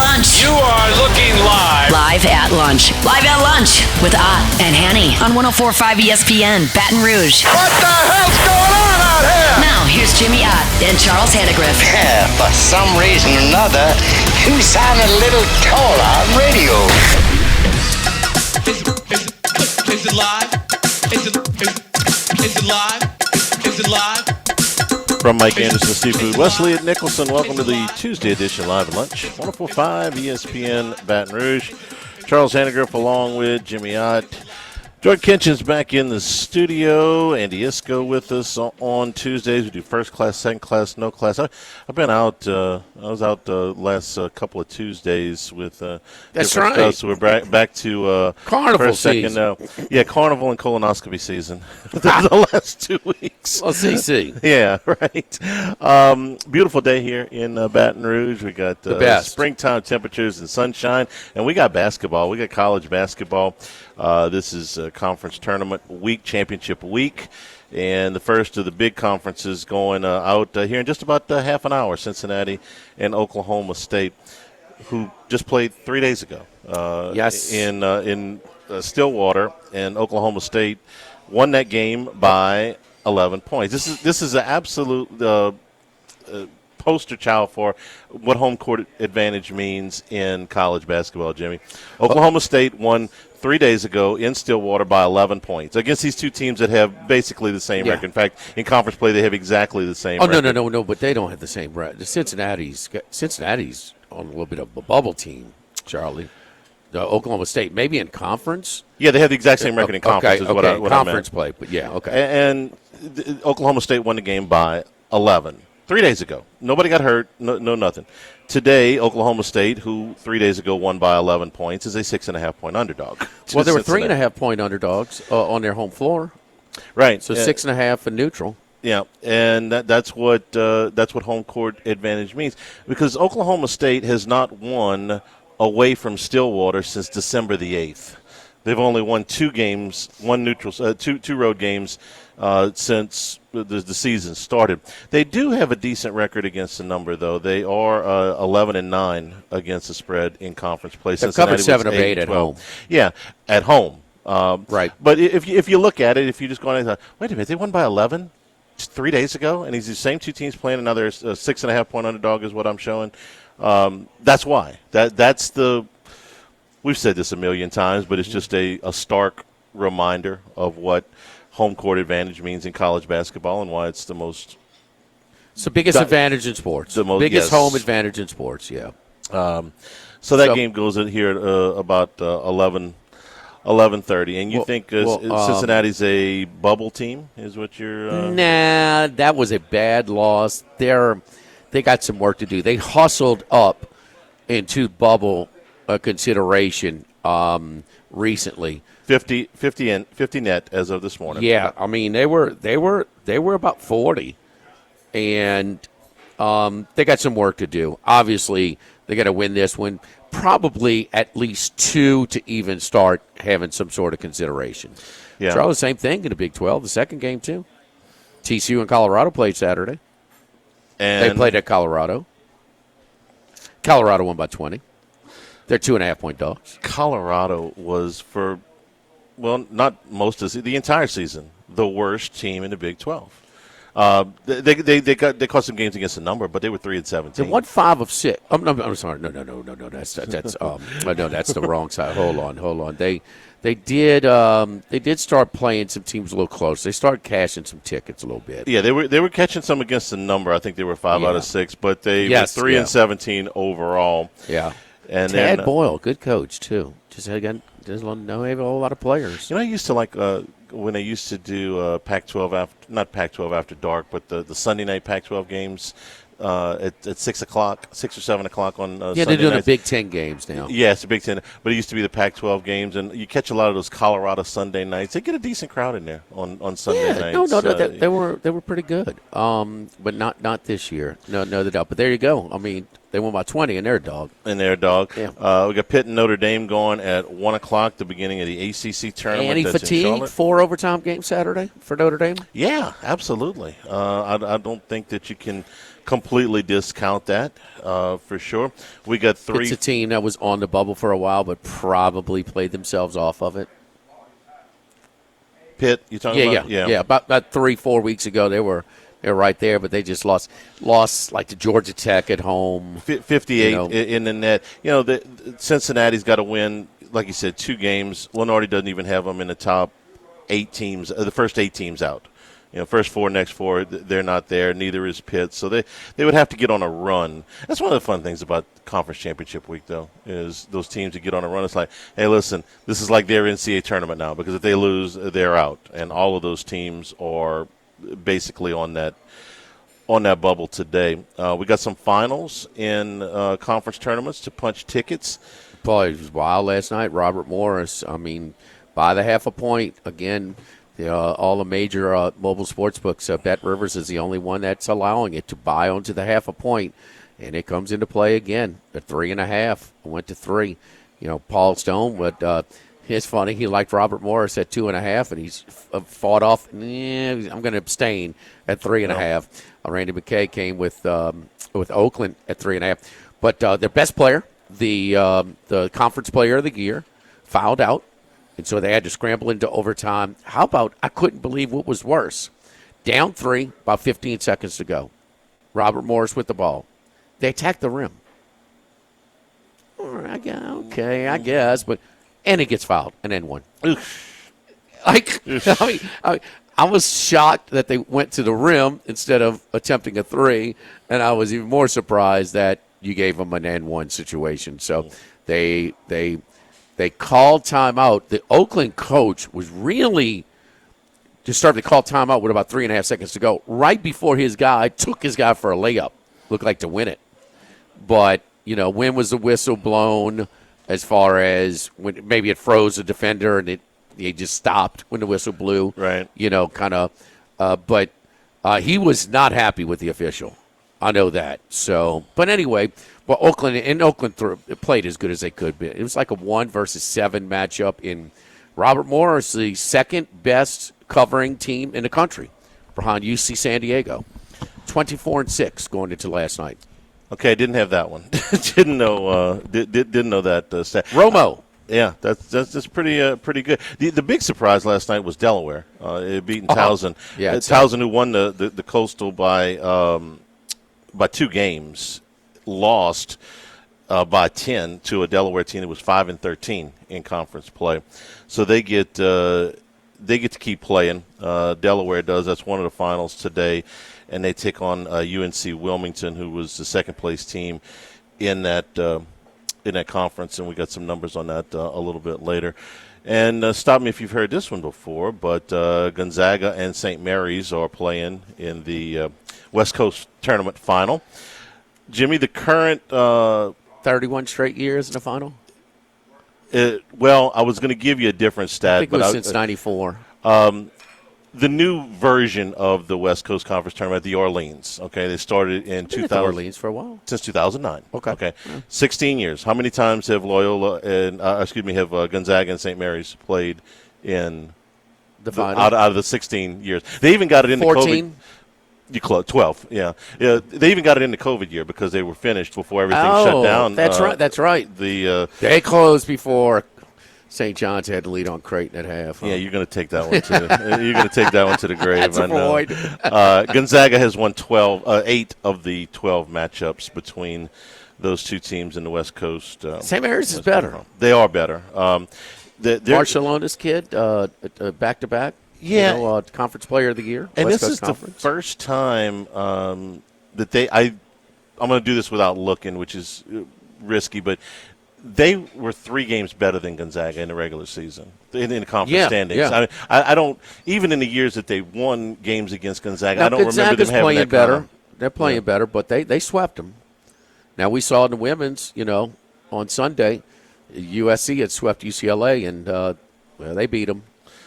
lunch. You are looking live. Live at lunch. Live at lunch with Ott and Hanny on 104.5 ESPN, Baton Rouge. What the hell's going on out here? Now, here's Jimmy Ott and Charles Hannegriff. For some reason or another, you sound a little taller on radio. Is it live? Is it live? Is it live? From Mike Anderson, Seafood, Wesley at Nicholson, welcome to the Tuesday edition Live at Lunch, 104.5 ESPN Baton Rouge. Charles Hannegriff along with Jimmy Ott. Jordan Kinchin's back in the studio. Andy Isco with us on Tuesdays. We do first class, second class, no class. I've been out. I was out the last couple of Tuesdays with That's different right. stuff. So we're back to Carnival first, second, season. yeah, carnival and colonoscopy season. The last 2 weeks. Well, CC. Yeah, right. Beautiful day here in Baton Rouge. We got The best. springtime temperatures and sunshine, and we got basketball. We got college basketball. This is conference tournament week, championship week, and the first of the big conferences going out here in just about half an hour. Cincinnati and Oklahoma State, who just played 3 days ago. Yes. In Stillwater, and Oklahoma State won that game by 11 points. This is an absolute poster child for what home court advantage means in college basketball, Jimmy. Oklahoma State won 3 days ago in Stillwater by 11 points against these two teams that have basically the same record. In fact, in conference play, they have exactly the same record. No, but they don't have the same record. The Cincinnati's on a little bit of a bubble team, Charlie. The Oklahoma State, maybe in conference. Yeah, they have the exact same record in conference. Okay, What I conference meant. play, but yeah, okay. And Oklahoma State won the game by 11. 3 days ago. Nobody got hurt, no nothing. Today, Oklahoma State, who 3 days ago won by 11 points, is a 6.5-point underdog. Well, they were 3.5-point underdogs on their home floor. Right. So 6.5 and neutral. Yeah, and that's what home court advantage means, because Oklahoma State has not won away from Stillwater since December the 8th. They've only won two road games since the season started. They do have a decent record against the number, though. They are 11-9 against the spread in conference play. They've covered 7 of 8 at home. Yeah, at home. Right. But if you look at it, if you just go on and say, wait a minute, they won by 11 3 days ago, and these the same two teams playing another 6.5-point underdog is what I'm showing. That's why. That's the. We've said this a million times, but it's just a stark reminder of what home court advantage means in college basketball and why it's the most. It's the biggest advantage in sports. The biggest home advantage in sports, yeah. So that game goes in here at about 11:30, and you think Cincinnati's a bubble team? Is what you're? Nah, that was a bad loss. They got some work to do. They hustled up into bubble consideration recently. 50 net as of this morning. Yeah, I mean they were about 40, and they got some work to do. Obviously, they got to win this one. Probably at least 2 to even start having some sort of consideration. Yeah, Charlie, same thing in the Big 12. The second game too. TCU and Colorado played Saturday. and They played at Colorado. Colorado won by 20. They're 2.5-point dogs. Colorado was not most of the entire season, the worst team in the Big 12. They caught some games against the number, but they were 3-17. They won 5 of 6. I'm sorry. No. That's that's the wrong side. Hold on. They did start playing some teams a little close. They started cashing some tickets a little bit. Yeah, they were catching some against the number. I think they were 5 out of 6, but they were 3-17 overall. Yeah. And Tad then, Boyle, good coach too. Doesn't have a whole lot of players. I used to like when they used to do Pac-12 not Pac-12 after dark, but the Sunday night Pac-12 games at 6 o'clock, 6 or 7 o'clock on Sunday they're doing nights. the Big Ten games now. Yeah, it's the Big Ten, but it used to be the Pac-12 games, and you catch a lot of those Colorado Sunday nights. They get a decent crowd in there on Sunday nights. No, they were pretty good, but not this year. No, doubt. But there you go. I mean, they won by 20, and they're a dog. Yeah. We got Pitt and Notre Dame going at 1 o'clock, the beginning of the ACC tournament. Any that's fatigue? in Charlotte. 4 overtime games Saturday for Notre Dame? Yeah, absolutely. I don't think that you can completely discount that for sure. We got three. It's a team that was on the bubble for a while, but probably played themselves off of it. Pitt, you talking about? Yeah. About 3-4 weeks ago, they were right there, but they just lost like to Georgia Tech at home. 58 in the net. Cincinnati's got to win, like you said, 2 games. Lenardi doesn't even have them in the top 8 teams, the first 8 teams out. First 4, next 4, they're not there. Neither is Pitt. So they would have to get on a run. That's one of the fun things about Conference Championship Week, though, is those teams that get on a run. It's like, hey, listen, this is like their NCAA tournament now, because if they lose, they're out. And all of those teams are basically on that bubble today. We got some finals in conference tournaments to punch tickets. Boy, it was wild last night. Robert Morris, by the half a point. Again, all the major mobile sports books, Bet Rivers is the only one that's allowing it to buy onto the half a point. And it comes into play again at 3.5. Went to 3. Paul Stone would it's funny. He liked Robert Morris at 2.5, and he's fought off. I'm going to abstain at 3.5. Randy McKay came with Oakland at 3.5. But their best player, the conference player of the year, fouled out, and so they had to scramble into overtime. How about, I couldn't believe what was worse. Down 3, about 15 seconds to go. Robert Morris with the ball. They attacked the rim. All right, I guess, but. And he gets fouled, and then won. I was shocked that they went to the rim instead of attempting a 3, and I was even more surprised that you gave them an N1 situation. So they called timeout. The Oakland coach was really just starting to call timeout with about 3.5 seconds to go, right before his guy took his guy for a layup. Looked like to win it. But, when was the whistle blown? As far as when maybe it froze a defender and it just stopped when the whistle blew. Right. But he was not happy with the official. I know that. So, but anyway, Oakland played as good as they could be. It was like a 1 versus 7 matchup in Robert Morris, the second best covering team in the country behind UC San Diego. 24-6 going into last night. Okay, didn't have that one. didn't know that stat. Romo. Yeah, that's pretty good. The big surprise last night was Delaware. It beating Towson. Yeah, Towson, who won the Coastal by 2 games, lost by 10 to a Delaware team that was 5-13 in conference play. So they get to keep playing. Delaware does. That's one of the finals today. And they take on UNC Wilmington, who was the second-place team in that conference, and we got some numbers on that a little bit later. And stop me if you've heard this one before, but Gonzaga and St. Mary's are playing in the West Coast Tournament Final. Jimmy, the current 31 straight years in the final? Well, I was going to give you a different stat. I think it was since 94. The new version of the West Coast Conference Tournament, the Orleans. Okay, they started in 2000. Orleans for a while. Since 2009. Okay. Yeah. 16 years. How many times have Gonzaga and St. Mary's played in the final? Out of the 16 years? They even got it in 14? the COVID. 12. Yeah. They even got it in the COVID year because they were finished before everything shut down. That's right. They closed before St. John's had the lead on Creighton at half. Huh? Yeah, you're going to take that one to the grave. That's I know. a void. Gonzaga has won 8 of the 12 matchups between those two teams in the West Coast. St. Mary's is better. They are better. Barcelona's kid, back-to-back. Yeah. Conference Player of the Year. And West this Coast is Conference. the first time that I'm going to do this without looking, which is risky, but they were 3 games better than Gonzaga in the regular season in the conference standings. Yeah. I don't even in the years that they won games against Gonzaga. Now, I don't remember them having playing that better. They're playing better, but they swept them. Now we saw in the women's, on Sunday, USC had swept UCLA, and they beat them,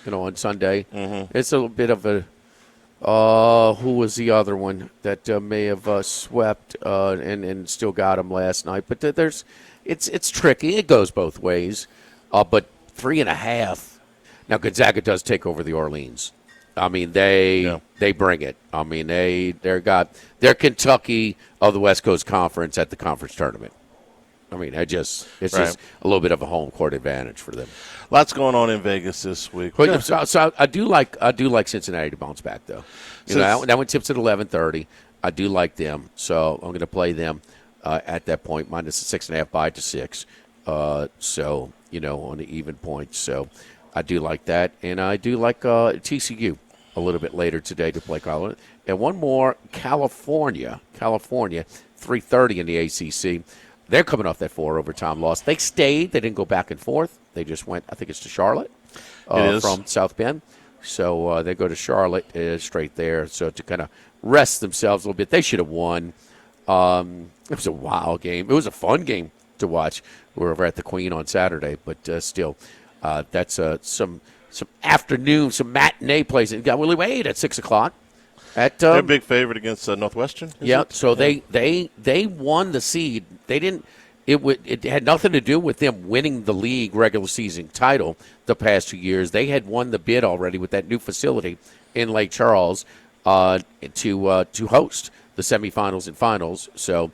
on Sunday. Mm-hmm. It's a little bit of a. Who was the other one that may have swept and still got them last night? But it's tricky. It goes both ways. But 3.5. Now Gonzaga does take over the Orleans. I mean, they bring it. I mean, they're Kentucky of the West Coast Conference at the conference tournament. I mean, it's just a little bit of a home court advantage for them. Lots going on in Vegas this week. But, so I do like Cincinnati to bounce back though. That one tips at 11:30. I do like them, so I'm going to play them at that point minus the 6.5 by to 6. So on the even point. So I do like that, and I do like TCU a little bit later today to play Colorado. And one more, California, 3:30 in the ACC. They're coming off that 4 overtime loss. They stayed. They didn't go back and forth. They just went, I think it's to Charlotte from South Bend. So they go to Charlotte straight there. So to kind of rest themselves a little bit. They should have won. It was a wild game. It was a fun game to watch. We were over at the Queen on Saturday. But still, that's some afternoon, some matinee plays. It got Willie Wade at 6 o'clock. They're a big favorite against Northwestern. So they won the seed. They didn't. It had nothing to do with them winning the league regular season title the past 2 years. They had won the bid already with that new facility in Lake Charles to host the semifinals and finals. So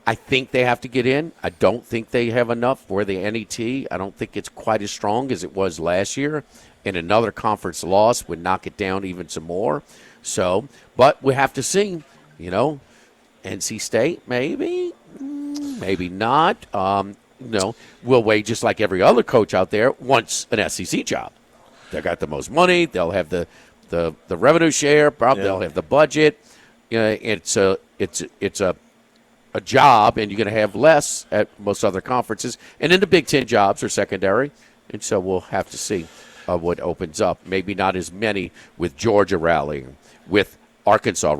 I think they have to get in. I don't think they have enough for the NET. I don't think it's quite as strong as it was last year. And another conference loss would knock it down even some more. So, but we have to see, NC State, maybe not. Will Wade, just like every other coach out there, wants an SEC job. They got the most money. They'll have the revenue share. Probably they'll have the budget. It's a job, and you're going to have less at most other conferences. And then the Big Ten jobs are secondary, and so we'll have to see what opens up. Maybe not as many with Georgia rallying, with Oklahoma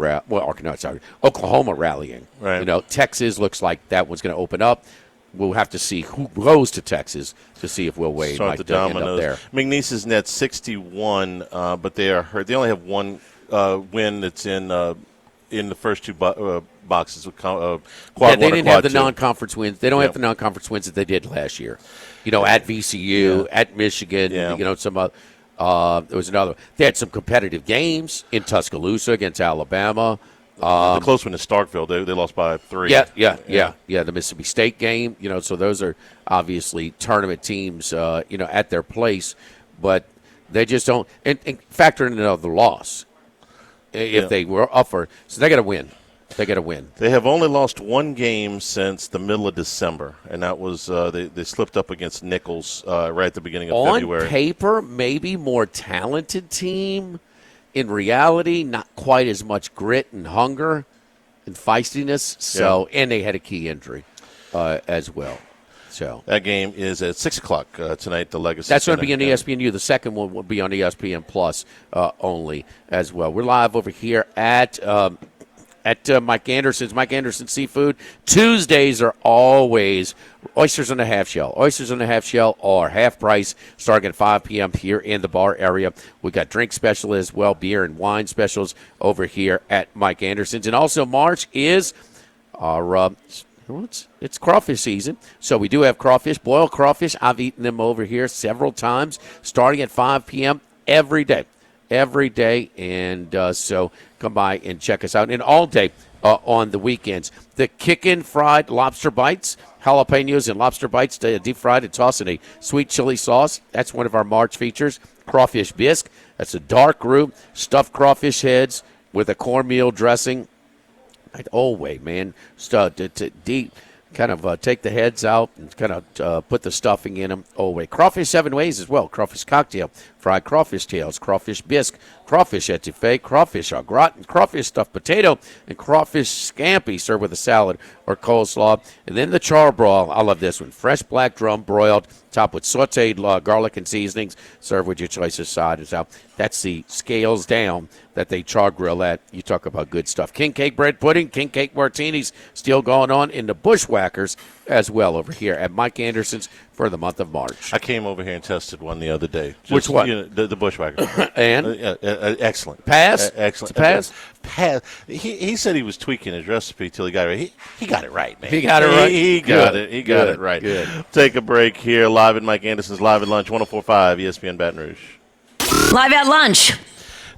rallying. Right. Texas looks like that one's going to open up. We'll have to see who goes to Texas to see if Will Wade might end up there. McNeese is net 61, but they are hurt. They only have one win that's in the first two boxes with quad they didn't have the 2. non-conference wins. They don't have the non-conference wins that they did last year. At VCU, at Michigan, some there was another. They had some competitive games in Tuscaloosa against Alabama. The close one is Starkville. They lost by 3. Yeah. The Mississippi State game. So those are obviously tournament teams. At their place, but they just don't. And factor in another loss if they were up for. So they got to win. They have only lost one game since the middle of December, and that was they slipped up against Nichols right at the beginning of February. On paper, maybe more talented team. In reality, not quite as much grit and hunger and feistiness. So, and they had a key injury as well. So that game is at 6 o'clock tonight. The Legacy. That's going to be on ESPNU. The second one will be on ESPN Plus only as well. We're live over here at Mike Anderson's Seafood. Tuesdays are always oysters on the half shell. Oysters on the half shell are half price starting at 5 p.m. here in the bar area. We got drink specials as well, beer and wine specials over here at Mike Anderson's. And also March is our it's crawfish season. So we do have crawfish, boiled crawfish. I've eaten them over here several times starting at 5 p.m. every day. And so come by and check us out. And all day on the weekends. The Kickin' Fried Lobster Bites, jalapenos and lobster bites, deep fried and tossed in a sweet chili sauce. That's one of our March features. Crawfish bisque. That's a dark roux, stuffed crawfish heads with a cornmeal dressing. Oh, wait, man. Deep. Kind of take the heads out and kind of put the stuffing in them. Oh, wait. Crawfish 7 ways as well. Crawfish cocktail, fried crawfish tails, crawfish bisque, crawfish etouffee, crawfish au gratin, crawfish stuffed potato, and crawfish scampi served with a salad or coleslaw. And then the charbroil. I love this one. Fresh black drum broiled, topped with sauteed garlic and seasonings, served with your choice of sides. That's the scales down that they char grill at. You talk about good stuff. King cake bread pudding, king cake martinis still going on in the Bushwhackers as well over here at Mike Anderson's for the month of March. I came over here and tested one the other day. Which one? The Bushwhacker. And? Excellent. Pass? Excellent. Pass? Pass. He said he was tweaking his recipe till he got it right. He got it right, man. He got it right? He got it. He got it right. Good. Take a break here. Live at Mike Anderson's Live at Lunch, 104.5 ESPN Baton Rouge. Live at lunch.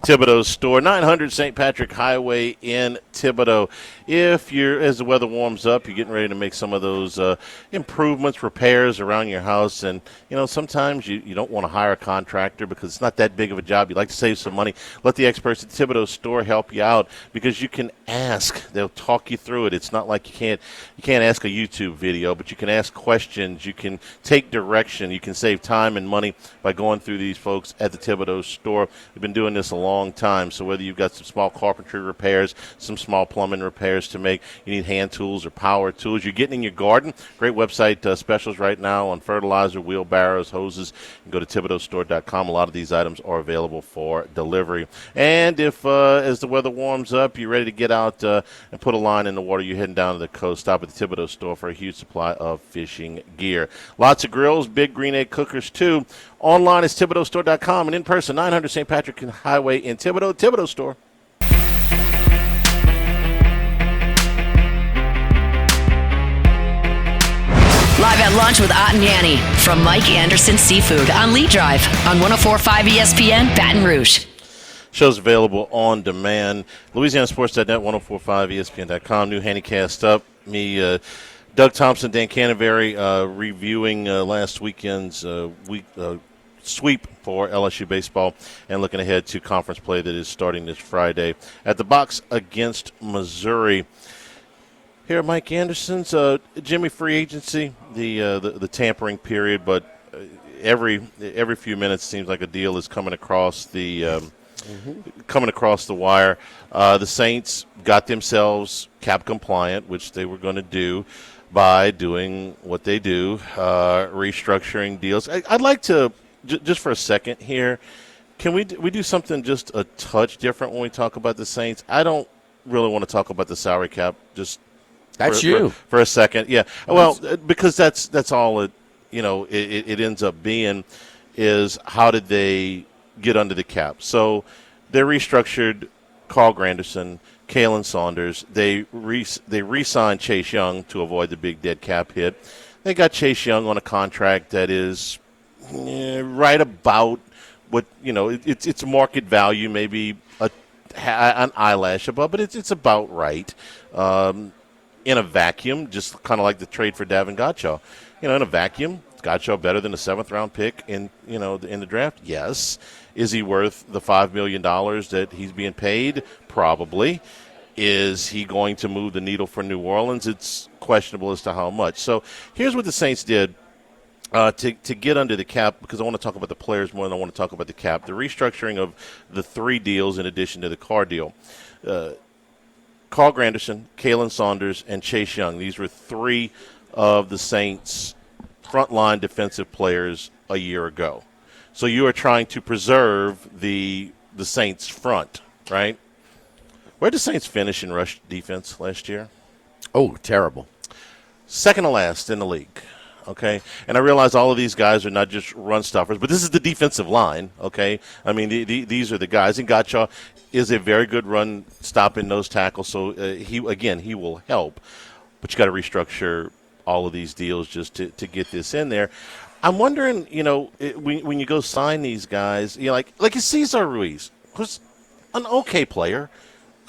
Thibodaux's store, 900 St. Patrick Highway in Thibodaux. If as the weather warms up, you're getting ready to make some of those improvements, repairs around your house, and sometimes you don't want to hire a contractor because it's not that big of a job. You like to save some money. Let the experts at Thibodaux's store help you out because you can ask. They'll talk you through it. It's not like you can't ask a YouTube video, but you can ask questions. You can take direction. You can save time and money by going through these folks at the Thibodaux's store. We've been doing this a long time, so whether you've got some small carpentry repairs, some small plumbing repairs to make, you need hand tools or power tools, you're getting in your garden, great website specials right now on fertilizer, wheelbarrows, hoses. You can go to thibodauxstore.com. A lot of these items are available for delivery. And if, as the weather warms up, you're ready to get out and put a line in the water, you're heading down to the coast, stop at the Thibodaux store for a huge supply of fishing gear. Lots of grills, big green egg cookers too. Online is thibodauxstore.com, and in person, 900 St. Patrick Highway in Thibodaux. Thibodaux store. Live at lunch with Ott and Annie from Mike Anderson Seafood on Lee Drive on 104.5 ESPN Baton Rouge. Show's available on demand. LouisianaSports.net, 104.5 ESPN.com. New Handycast up. Me, Doug Thompson, Dan Canterbury reviewing last weekend's sweep for LSU baseball and looking ahead to conference play that is starting this Friday at the box against Missouri. Here at Mike Anderson's, Jimmy free agency, the tampering period, but every few minutes seems like a deal is coming across the wire. The Saints got themselves cap compliant, which they were going to do by doing what they do, restructuring deals. I'd like to just for a second here. Can we do something just a touch different when we talk about the Saints? I don't really want to talk about the salary cap. For a second, yeah. Well, because that's all it ends up being is how did they get under the cap? So they restructured Carl Granderson, Kalen Saunders. They re-signed Chase Young to avoid the big dead cap hit. They got Chase Young on a contract that is right about what it's market value, maybe an eyelash above, but it's about right. In a vacuum, just kind of like the trade for Davin Godchaux. In a vacuum, is Godchaux better than a 7th-round pick in the draft? Yes. Is he worth the $5 million that he's being paid? Probably. Is he going to move the needle for New Orleans? It's questionable as to how much. So here's what the Saints did to get under the cap, because I want to talk about the players more than I want to talk about the cap. The restructuring of the 3 deals in addition to the Carr deal. Carl Granderson, Kalen Saunders, and Chase Young. These were 3 of the Saints' frontline defensive players a year ago. So you are trying to preserve the Saints' front, right? Where did the Saints finish in rush defense last year? Oh, terrible. Second to last in the league. Okay, and I realize all of these guys are not just run stuffers, but this is the defensive line. Okay, I mean these are the guys, and Godchaux is a very good run stopping nose tackle, so he will help. But you got to restructure all of these deals just to get this in there. I'm wondering, when you go sign these guys, like Cesar Ruiz, who's an okay player.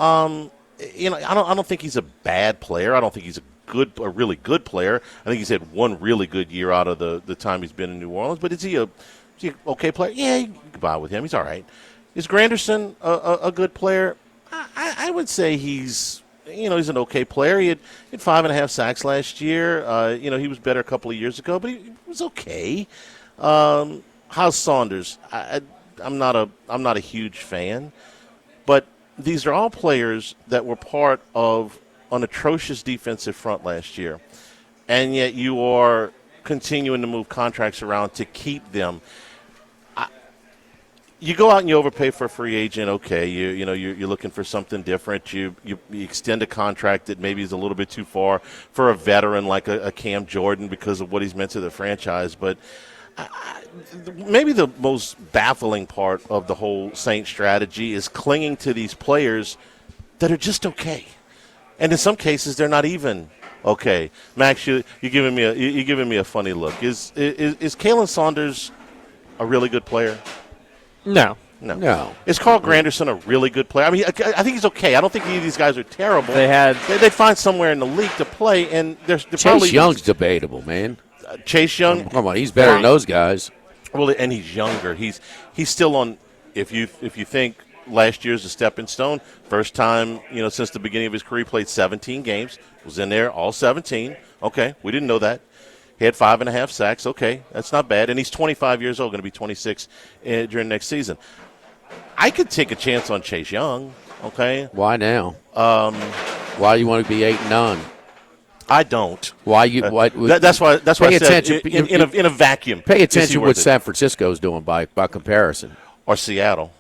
I don't think he's a bad player. I don't think he's a really good player. I think he's had one really good year out of the time he's been in New Orleans. But is he an okay player? Yeah, you can buy with him. He's all right. Is Granderson a good player? I would say he's an okay player. He had 5.5 sacks last year. He was better a couple of years ago, but he was okay. How's Saunders? I'm not a huge fan, but these are all players that were part of an atrocious defensive front last year, and yet you are continuing to move contracts around to keep them. You go out and you overpay for a free agent. Okay, you're looking for something different. You extend a contract that maybe is a little bit too far for a veteran like a Cam Jordan because of what he's meant to the franchise. But maybe the most baffling part of the whole Saints strategy is clinging to these players that are just okay. And in some cases, they're not even okay. Max, you're giving me a funny look. Is Kalen Saunders a really good player? No, No. Is Carl Granderson a really good player? I mean, I think he's okay. I don't think any of these guys are terrible. They'd find somewhere in the league to play, and they're probably Chase Young's debatable, man. Chase Young. Come on, he's better than those guys. Well, and he's younger. He's still on. If you think last year's a stepping stone, first time since the beginning of his career, he played 17 games, was in there all 17. Okay, we didn't know that. He had 5.5 sacks. Okay, that's not bad. And he's 25 years old, going to be 26 during next season. I could take a chance on Chase Young. Okay, why now? Why do you want to be 8-9? I don't. Why you? That's why I said attention. In a vacuum. Pay attention to what San Francisco is doing by comparison, or Seattle.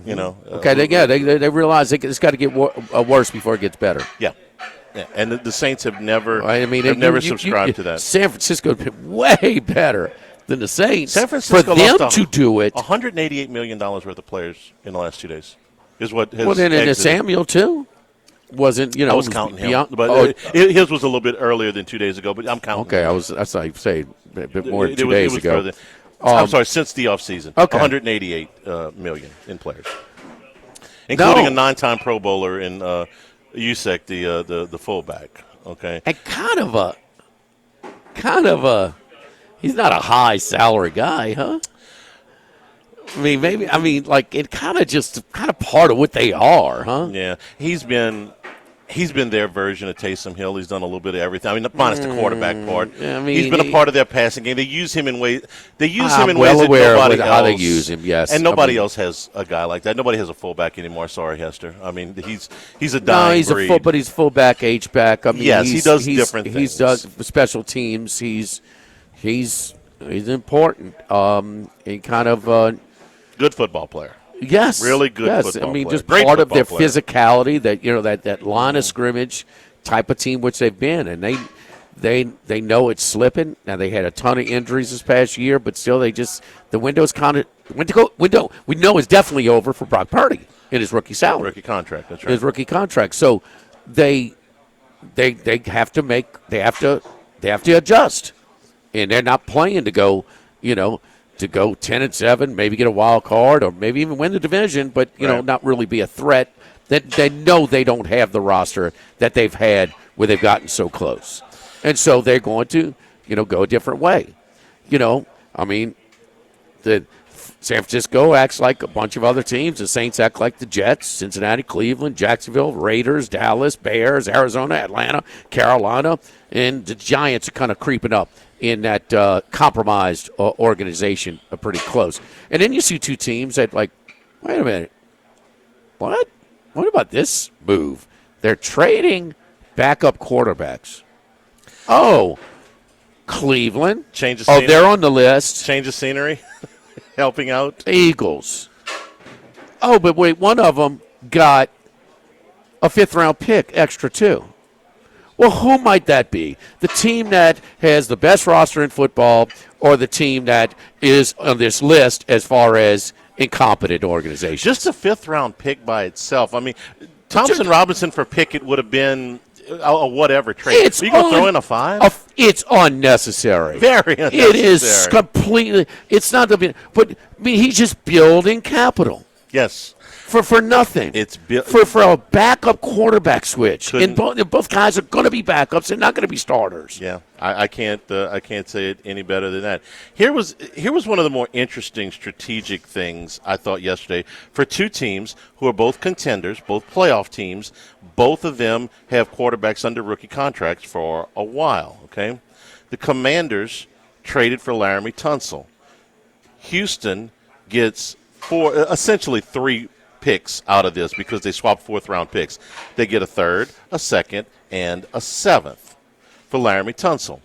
Okay, they realize it's got to get worse before it gets better. Yeah. Yeah, and the Saints have never. Subscribed to that. San Francisco has been way better than the Saints. San Francisco for them to do it, $188 million worth of players in the last 2 days is what has. Well, then in Samuel too wasn't. I was counting him, but his was a little bit earlier than 2 days ago. But I'm counting. Okay, him. That's like say a bit more than 2 days ago. I'm sorry, since the offseason. Okay. 188 million in players, including a 9-time Pro Bowler in. Usek, the fullback, okay, and kind of a, he's not a high salary guy, huh? I mean, maybe. I mean, like it kind of part of what they are, huh? Yeah, he's been their version of Taysom Hill. He's done a little bit of everything. I mean, minus the quarterback part. I mean, he's been a part of their passing game. They use him in ways. They use him in well ways that aware nobody of else. How they use him, yes. And nobody else has a guy like that. Nobody has a fullback anymore. Sorry, Hester. I mean, he's a dying breed. But he's fullback, H-back. I mean, yes, he does different things. He does special teams. He's important. He kind of good football player. Yes, really good. Yes, football I mean, player. just Great part of their player. physicality. That line of scrimmage type of team which they've been, and they know it's slipping. Now they had a ton of injuries this past year, but still, the window's kind of window. We know is definitely over for Brock Purdy in his rookie salary, rookie contract. That's right. His rookie contract. So they have to adjust, and they're not playing to go, to go 10-7, maybe get a wild card, or maybe even win the division, but not really be a threat. They know they don't have the roster that they've had where they've gotten so close, and so they're going to go a different way. I mean, the San Francisco acts like a bunch of other teams. The Saints act like the Jets, Cincinnati, Cleveland, Jacksonville, Raiders, Dallas, Bears, Arizona, Atlanta, Carolina, and the Giants are kind of creeping up in that compromised organization pretty close. And then you see two teams that wait a minute, what? What about this move? They're trading backup quarterbacks. Oh, Cleveland. Change of scenery. They're on the list. Change of scenery. Helping out. Eagles. Oh, but wait, one of them got a 5th-round pick extra too. Well, who might that be? The team that has the best roster in football, or the team that is on this list as far as incompetent organizations? Just a 5th-round pick by itself. I mean, Thompson Robinson for Pickett would have been a whatever trade. You can throw in a 5? It's unnecessary. Very unnecessary. It is completely. It's not the. But I mean, he's just building capital. Yes. For nothing. It's for a backup quarterback switch. And both guys are going to be backups. They're not going to be starters. Yeah, I can't say it any better than that. Here was one of the more interesting strategic things I thought yesterday for two teams who are both contenders, both playoff teams. Both of them have quarterbacks under rookie contracts for a while. Okay, the Commanders traded for Laramie Tunsil. Houston gets essentially 3 picks out of this because they swapped 4th-round picks. They get a 3rd, a 2nd, and a 7th for Laramie Tunsil.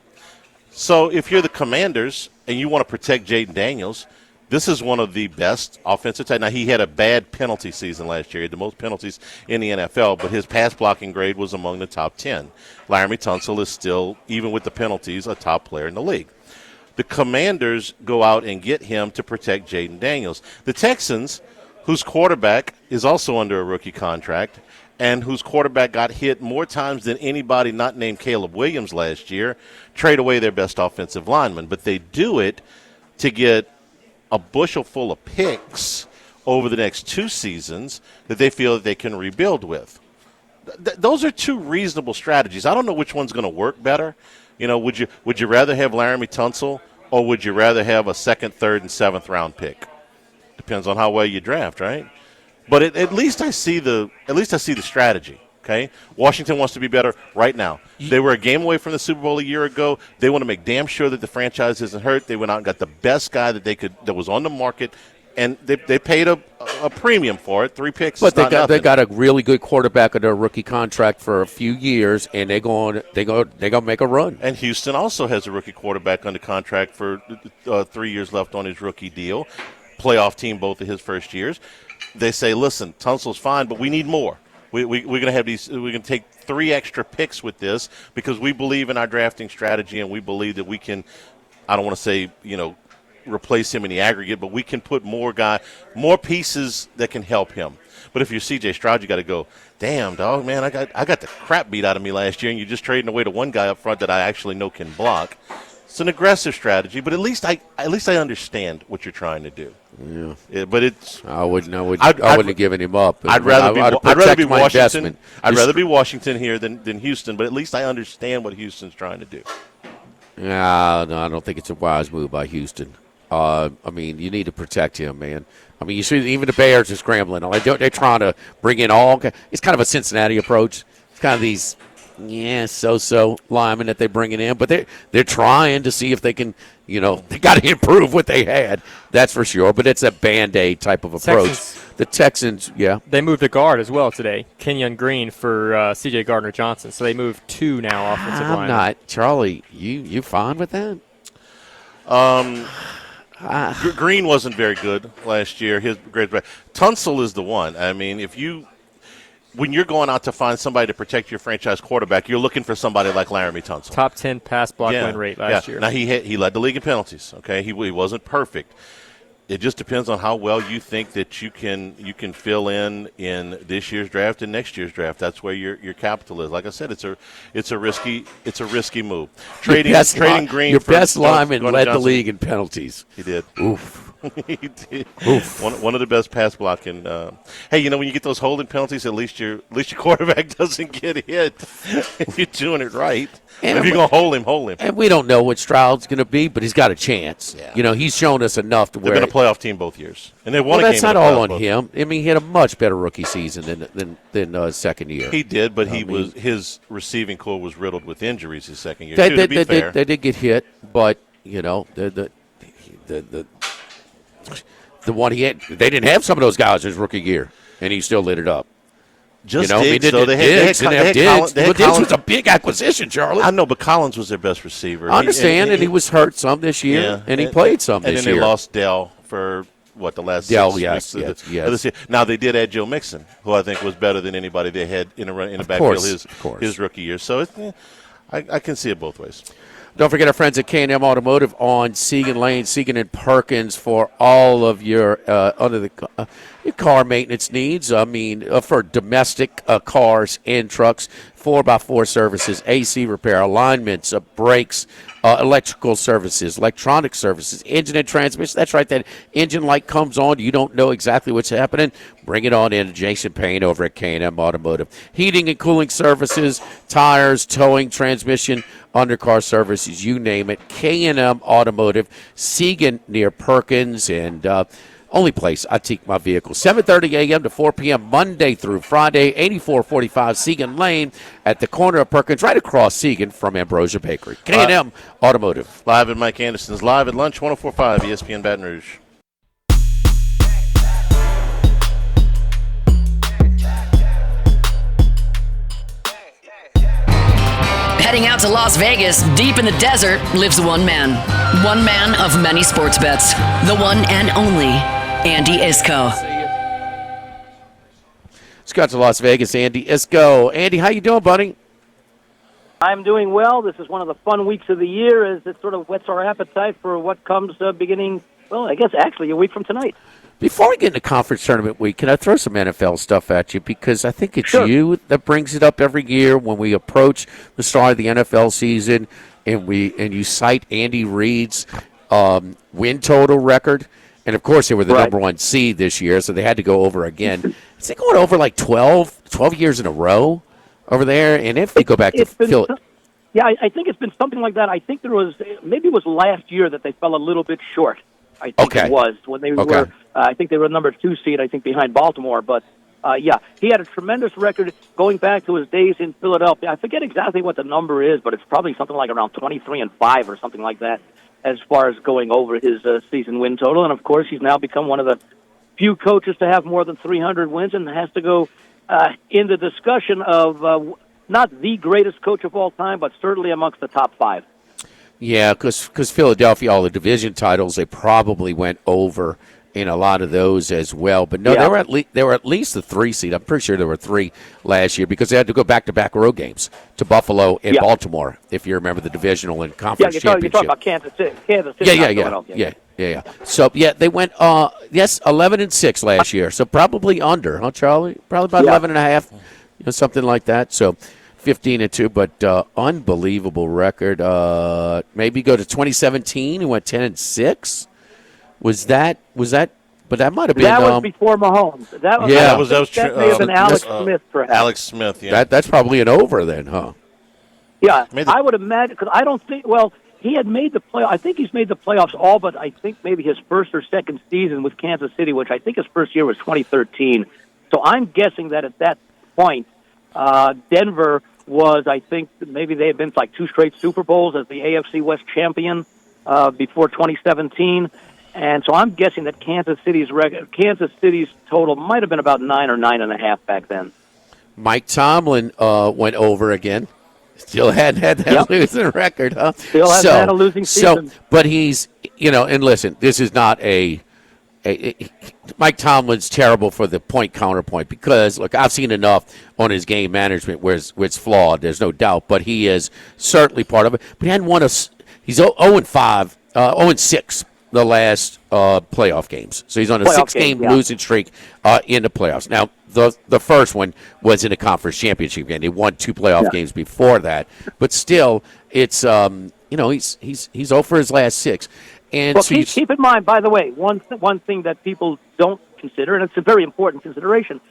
So if you're the Commanders and you want to protect Jaden Daniels, this is one of the best offensive tackles. Now, he had a bad penalty season last year. He had the most penalties in the NFL, but his pass blocking grade was among the top 10. Laramie Tunsil is still, even with the penalties, a top player in the league. The Commanders go out and get him to protect Jaden Daniels. The Texans, whose quarterback is also under a rookie contract and whose quarterback got hit more times than anybody not named Caleb Williams last year, trade away their best offensive lineman. But they do it to get a bushel full of picks over the next 2 seasons that they feel that they can rebuild with. Those are 2 reasonable strategies. I don't know which one's going to work better. Would you rather have Laramie Tunsil, or would you rather have a 2nd, 3rd, and 7th round pick? Depends on how well you draft, right? But at least I see the strategy. Okay, Washington wants to be better right now. They were a game away from the Super Bowl a year ago. They want to make damn sure that the franchise isn't hurt. They went out and got the best guy that was on the market, and they paid a premium for it. 3 picks. But they got a really good quarterback under a rookie contract for a few years, and they're going to make a run. And Houston also has a rookie quarterback under contract for 3 years left on his rookie deal. Playoff team both of his first years. They say, listen, Tunsil's fine, but we need more. We're going to have these. We're going to take 3 extra picks with this because we believe in our drafting strategy, and we believe that we can. I don't want to say replace him in the aggregate, but we can put more pieces that can help him. But if you're C.J. Stroud, you got to go, damn dog, man, I got the crap beat out of me last year, and you're just trading away to one guy up front that I actually know can block. It's an aggressive strategy, but at least I understand what you're trying to do. Yeah, but it's. I wouldn't have given him up. I'd rather be Washington. I'd rather be be Washington here than Houston, but at least I understand what Houston's trying to do. No, I don't think it's a wise move by Houston. I mean, you need to protect him, man. I mean, you see, even the Bears are scrambling. They're trying to bring in it's kind of a Cincinnati approach. It's kind of these. So linemen that they're bringing in, but they're trying to see if they can, they got to improve what they had. That's for sure. But it's a Band-Aid type of approach. The Texans, they moved a guard as well today, Kenyon Green for C.J. Gardner-Johnson. So they moved 2 now offensive linemen. I'm not, Charlie. You fine with that? Green wasn't very good last year. His great Tunsil is the one. I mean, when you're going out to find somebody to protect your franchise quarterback, you're looking for somebody like Laramie Tunsil. Top 10 pass block win rate last year. Now, he led the league in penalties, okay? He wasn't perfect. It just depends on how well you think that you can fill in this year's draft and next year's draft. That's where your capital is. Like I said, it's a risky move. Trading Green. Your for best lineman led Johnson. The league in penalties. He did. Oof. He did. Oof. One of the best pass blocking. Hey, when you get those holding penalties, at least your quarterback doesn't get hit. You're doing it right. And if you're going to hold him. And we don't know what Stroud's going to be, but he's got a chance. Yeah. He's shown us enough to where they've been a playoff team both years, and they won a game. That's not all on him. I mean, he had a much better rookie season than second year. He did, but his receiving core was riddled with injuries his second year. To be fair, they did get hit, but the one he had, they didn't have some of those guys his rookie year, and he still lit it up. Diggs, Diggs was a big acquisition, Charlie. I know, but Collins was their best receiver. I understand, and he was hurt some this year, and he played some this year. And then they lost Dell for, the last 6 weeks? Yes. Now, they did add Joe Mixon, who I think was better than anybody they had in the backfield his rookie year. So I can see it both ways. Don't forget our friends at K&M Automotive on Segan Lane, Segan and Perkins for all of your your car maintenance needs. I mean, for domestic cars and trucks, 4x4 services, AC repair, alignments, brakes, electrical services, electronic services, engine and transmission. That's right, that engine light comes on. You don't know exactly what's happening. Bring it on in. Jason Payne over at K&M Automotive. Heating and cooling services, tires, towing, transmission, undercar services, you name it. K&M Automotive, Segan near Perkins, and only place I take my vehicle. 7:30 a.m. to 4 p.m. Monday through Friday, 8445 Segan Lane at the corner of Perkins, right across Segan from Ambrosia Bakery. K&M Automotive. Live at Mike Anderson's Live at Lunch, 104.5 ESPN Baton Rouge. Heading out to Las Vegas, deep in the desert, lives one man. One man of many sports bets. The one and only Andy Isco. Let's go out to Las Vegas, Andy Isco. Andy, how you doing, buddy? I'm doing well. This is one of the fun weeks of the year as it sort of whets our appetite for what comes beginning, I guess actually a week from tonight. Before we get into conference tournament week, can I throw some NFL stuff at you? Because I think it's you that brings it up every year when we approach the start of the NFL season, and you cite Andy Reid's win total record, And, of course, they were the Right. number 1 seed this year, so they had to go over again. Is it going over like 12 years in a row over there? And if they go back to Philly. Yeah, I think it's been something like that. I think maybe it was last year that they fell a little bit short. I think it was when they were. I think they were number 2 seed. I think behind Baltimore. But yeah, he had a tremendous record going back to his days in Philadelphia. I forget exactly what the number is, but it's probably something like around 23-5 or something like that, as far as going over his season win total. And of course, he's now become one of the few coaches to have more than 300 wins, and has to go in the discussion of not the greatest coach of all time, but certainly amongst the top 5. Yeah, because Philadelphia, all the division titles, they probably went over in a lot of those as well. But no, they were at least the 3 seed. I'm pretty sure there were 3 last year because they had to go back-to-back road games to Buffalo and Baltimore, if you remember the divisional and conference championship. You're talking about Kansas City. Yeah. So, they went, 11-6 last year. So probably under, huh, Charlie? Probably about 11.5, something like that. So 15-2, but unbelievable record. Maybe go to 2017, he went 10-6. Was that? But that might have been. That was before Mahomes. That may have been Alex Smith, perhaps. Alex Smith. Yeah. That's probably an over then, huh? Yeah, I would imagine, because I don't think. Well, he had made the play. I think he's made the playoffs all but I think maybe his first or second season with Kansas City, which I think his first year was 2013. So I'm guessing that at that point, Denver was, I think, maybe they had been to like 2 straight Super Bowls as the AFC West champion before 2017. And so I'm guessing that Kansas City's total might have been about 9 or 9.5 back then. Mike Tomlin went over again. Still hadn't had that losing record, huh? Still hasn't had a losing season. But he's, and listen, this is not Mike Tomlin's terrible for the point counterpoint because, look, I've seen enough on his game management where it's flawed. There's no doubt, but he is certainly part of it. But he hadn't won he's 0-5, 0-6 the last playoff games. So he's on a 6-game losing streak in the playoffs. Now, the first one was in a conference championship game. He won 2 playoff games before that, but still, it's he's 0 for his last 6. And well, so keep in mind, by the way, one thing that people don't consider, and it's a very important consideration,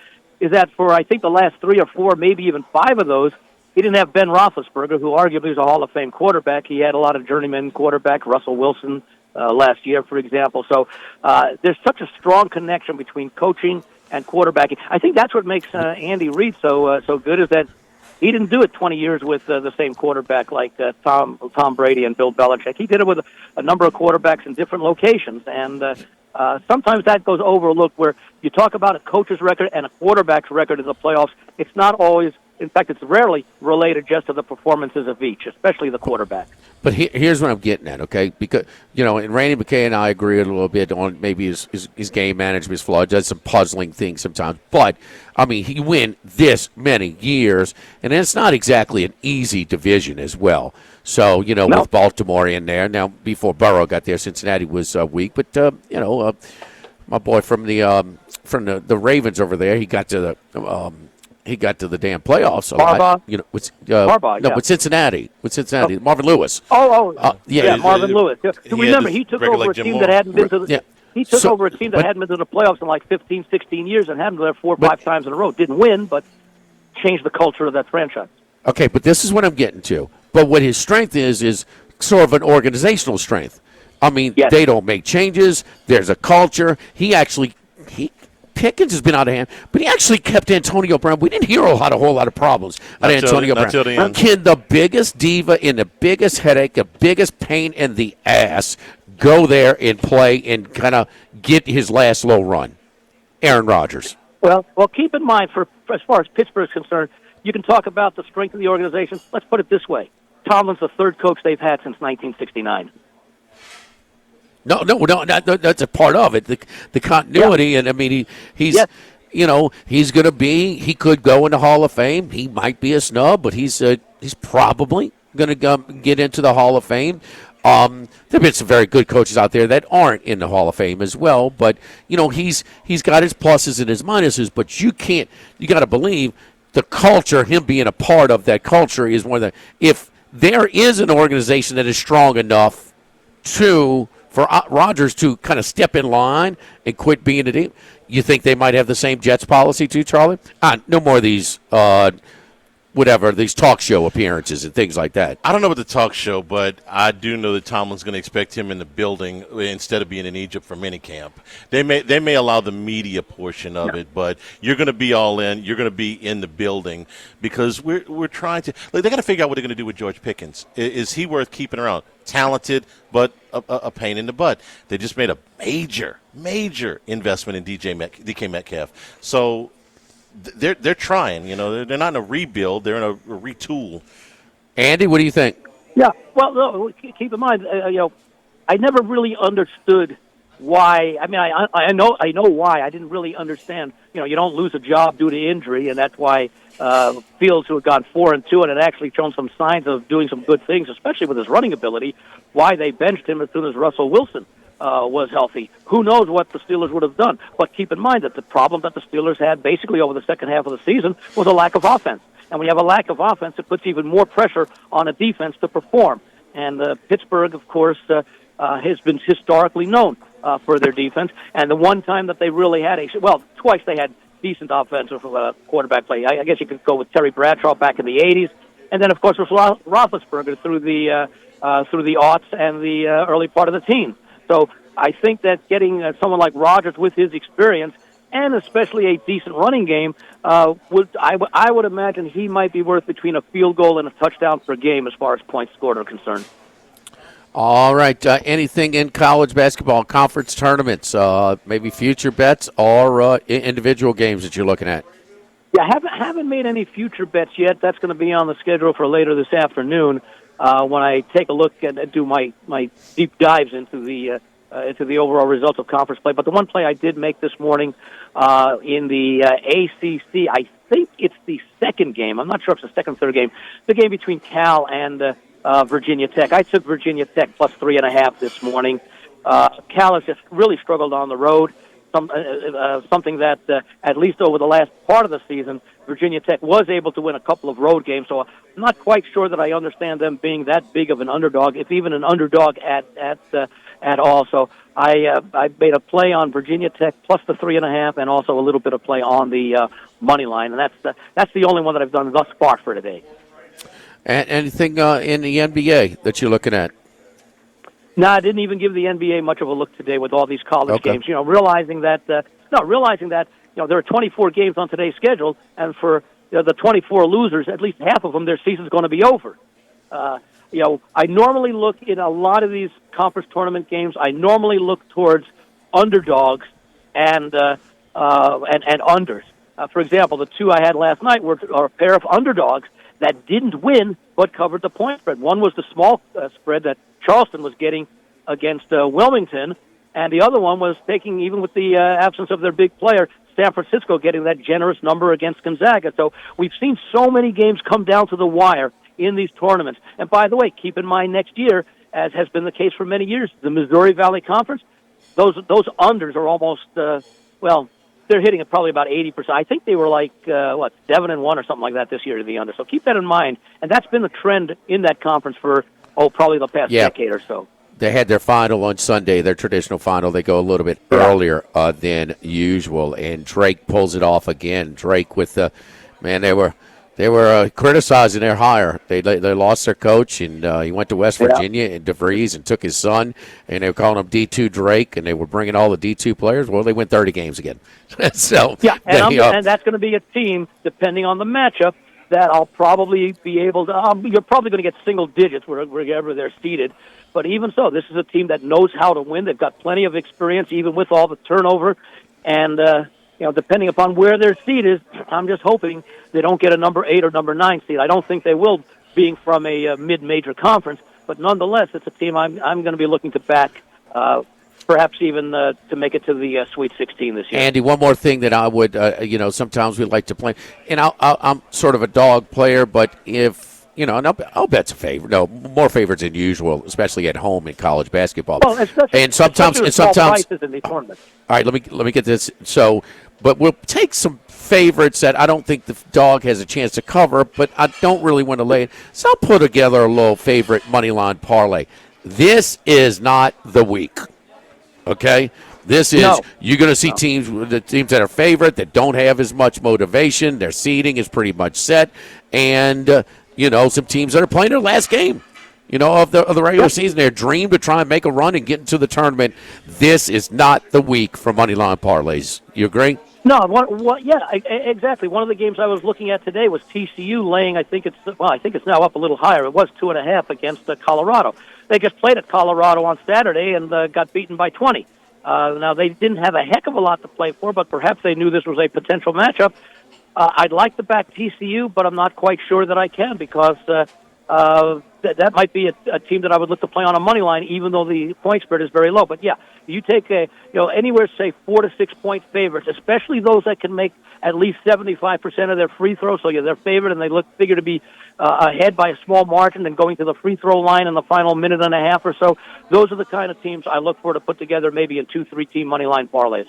is that for I think the last 3 or 4, maybe even 5 of those, he didn't have Ben Roethlisberger, who arguably is a Hall of Fame quarterback. He had a lot of journeyman quarterback, Russell Wilson last year, for example. So there's such a strong connection between coaching and quarterbacking. I think that's what makes Andy Reid so good, is that he didn't do it 20 years with the same quarterback like Tom Brady and Bill Belichick. He did it with a number of quarterbacks in different locations, and sometimes that goes overlooked where you talk about a coach's record and a quarterback's record in the playoffs. It's not always, in fact, it's rarely related just to the performances of each, especially the quarterback. But here's what I'm getting at, okay? Because, and Randy McKay and I agree a little bit on maybe his game management is flawed. Does some puzzling things sometimes. But, I mean, he win this many years, and it's not exactly an easy division as well. So, with Baltimore in there. Now, before Burrow got there, Cincinnati was weak. But, my boy from the Ravens over there, he got to the damn playoffs a lot. Harbaugh, with Cincinnati. Marvin Lewis. Marvin Lewis. Remember, he took over like a team that hadn't been to the hadn't been to the playoffs in like 15, 16 years and hadn't been there 4 or 5 times in a row. Didn't win, but changed the culture of that franchise. Okay, but this is what I'm getting to. But what his strength is sort of an organizational strength. I mean, they don't make changes. There's a culture. Pickens has been out of hand, but he actually kept Antonio Brown. We didn't hear a whole lot of problems out of Antonio Brown. Can the biggest diva and the biggest headache, the biggest pain in the ass go there and play and kind of get his last low run? Aaron Rodgers. Well, keep in mind, as far as Pittsburgh is concerned, you can talk about the strength of the organization. Let's put it this way. Tomlin's the 3rd coach they've had since 1969. No, that's a part of it. The continuity, and I mean, he's going to be. He could go in the Hall of Fame. He might be a snub, but he's probably going to get into the Hall of Fame. There've been some very good coaches out there that aren't in the Hall of Fame as well, but he's got his pluses and his minuses. But you got to believe the culture. Him being a part of that culture is one of the. If there is an organization that is strong enough to for Rodgers to kind of step in line and quit being a team. You think they might have the same Jets policy too, Charlie? No more of these these talk show appearances and things like that. I don't know about the talk show, but I do know that Tomlin's going to expect him in the building instead of being in Egypt for minicamp. They may allow the media portion of it, but you're going to be all in. You're going to be in the building because we're trying to. They got to figure out what they're going to do with George Pickens. Is he worth keeping around? Talented, but a pain in the butt. They just made a major investment in DK Metcalf. So. They're trying, they're not in a rebuild, they're in a retool. Andy, what do you think? Yeah, well, no, keep in mind, I never really understood why. I mean, I know why. I didn't really understand. You don't lose a job due to injury, and that's why Fields, who had gone 4-2 and had actually shown some signs of doing some good things, especially with his running ability, why they benched him as soon as Russell Wilson was healthy. Who knows what the Steelers would have done? But keep in mind that the problem that the Steelers had basically over the second half of the season was a lack of offense. And when you have a lack of offense, it puts even more pressure on a defense to perform. And Pittsburgh, of course, has been historically known for their defense. And the one time that they really had twice they had decent offensive quarterback play. I guess you could go with Terry Bradshaw back in the 80s. And then, of course, it was Roethlisberger through the aughts and the early part of the teens. So I think that getting someone like Rodgers with his experience and especially a decent running game, I would imagine he might be worth between a field goal and a touchdown per game as far as points scored are concerned. All right. Anything in college basketball, conference tournaments, maybe future bets or individual games that you're looking at? Yeah, I haven't made any future bets yet. That's going to be on the schedule for later this afternoon. When I take a look and do my deep dives into the overall results of conference play. But the one play I did make this morning in the ACC, I think it's the second game. I'm not sure if it's the second or third game. The game between Cal and Virginia Tech. I took Virginia Tech plus 3.5 this morning. Cal has just really struggled on the road. Something that at least over the last part of the season, Virginia Tech was able to win a couple of road games. So I'm not quite sure that I understand them being that big of an underdog, if even an underdog at all. So I made a play on Virginia Tech plus the 3.5, and also a little bit of play on the money line, and that's the only one that I've done thus far for today. And anything in the NBA that you're looking at? No, I didn't even give the NBA much of a look today with all these college games. Realizing that there are 24 games on today's schedule, and for the 24 losers, at least half of them, their season's going to be over. I normally look in a lot of these conference tournament games. I normally look towards underdogs and unders. For example, the two I had last night were a pair of underdogs that didn't win but covered the point spread. One was the small spread that Charleston was getting against Wilmington, and the other one was taking, even with the absence of their big player, San Francisco getting that generous number against Gonzaga. So we've seen so many games come down to the wire in these tournaments. And by the way, keep in mind next year, as has been the case for many years, the Missouri Valley Conference, those unders are almost, they're hitting at probably about 80%. I think they were 7-1 or something like that this year to the under. So keep that in mind. And that's been the trend in that conference for, probably the past decade or so. They had their final on Sunday, their traditional final. They go a little bit earlier than usual, and Drake pulls it off again. Drake with they were criticizing their hire. They lost their coach, and he went to West Virginia and DeVries and took his son, and they were calling him D2 Drake, and they were bringing all the D2 players. Well, they win 30 games again. And that's going to be a team, depending on the matchup, that I'll probably be able to. You're probably going to get single digits wherever they're seated. But even so, this is a team that knows how to win. They've got plenty of experience, even with all the turnover. And, depending upon where their seed is, I'm just hoping they don't get a number 8 or number 9 seed. I don't think they will, being from a mid-major conference. But nonetheless, it's a team I'm going to be looking to back, perhaps even to make it to the Sweet 16 this year. Andy, one more thing that I would, sometimes we like to play. And I'm sort of a dog player, but if, and I'll bet's a favorite. No, more favorites than usual, especially at home in college basketball. Well, sometimes in these tournaments. All right, let me get this. So, but we'll take some favorites that I don't think the dog has a chance to cover, but I don't really want to lay it. So I'll put together a little favorite money line parlay. This is not the week. Okay? This is you're going to see the teams that are favorite that don't have as much motivation. Their seeding is pretty much set, and some teams that are playing their last game, of the regular season. Their dream to try and make a run and get into the tournament. This is not the week for moneyline parlays. You agree? No, exactly. One of the games I was looking at today was TCU laying. I think it's now up a little higher. It was 2.5 against Colorado. They just played at Colorado on Saturday and got beaten by 20. Now, they didn't have a heck of a lot to play for, but perhaps they knew this was a potential matchup. I'd like to back TCU, but I'm not quite sure that I can because that might be a team that I would look to play on a money line, even though the point spread is very low. But, yeah, you take anywhere, say, 4 to 6 point favorites, especially those that can make at least 75% of their free throws, so they're favored and they figure to be ahead by a small margin and going to the free throw line in the final minute and a half or so. Those are the kind of teams I look for to put together maybe in 2-3 team money line parlays.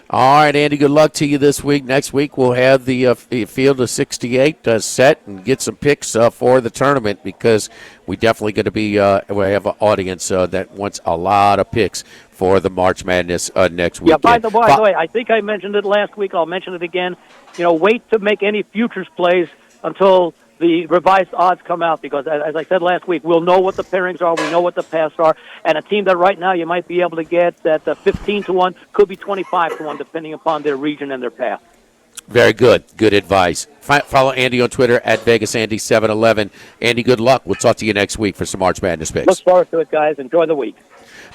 All right, Andy, good luck to you this week. Next week we'll have the field of 68 set and get some picks for the tournament because we definitely going to be we have an audience that wants a lot of picks for the March Madness next week. Yeah, by the way, I think I mentioned it last week. I'll mention it again. Wait to make any futures plays until the revised odds come out because, as I said last week, we'll know what the pairings are, we know what the paths are, and a team that right now you might be able to get at 15-1 could be 25-1 depending upon their region and their path. Very good. Good advice. Follow Andy on Twitter at VegasAndy711. Andy, good luck. We'll talk to you next week for some March Madness picks. Look forward to it, guys. Enjoy the week.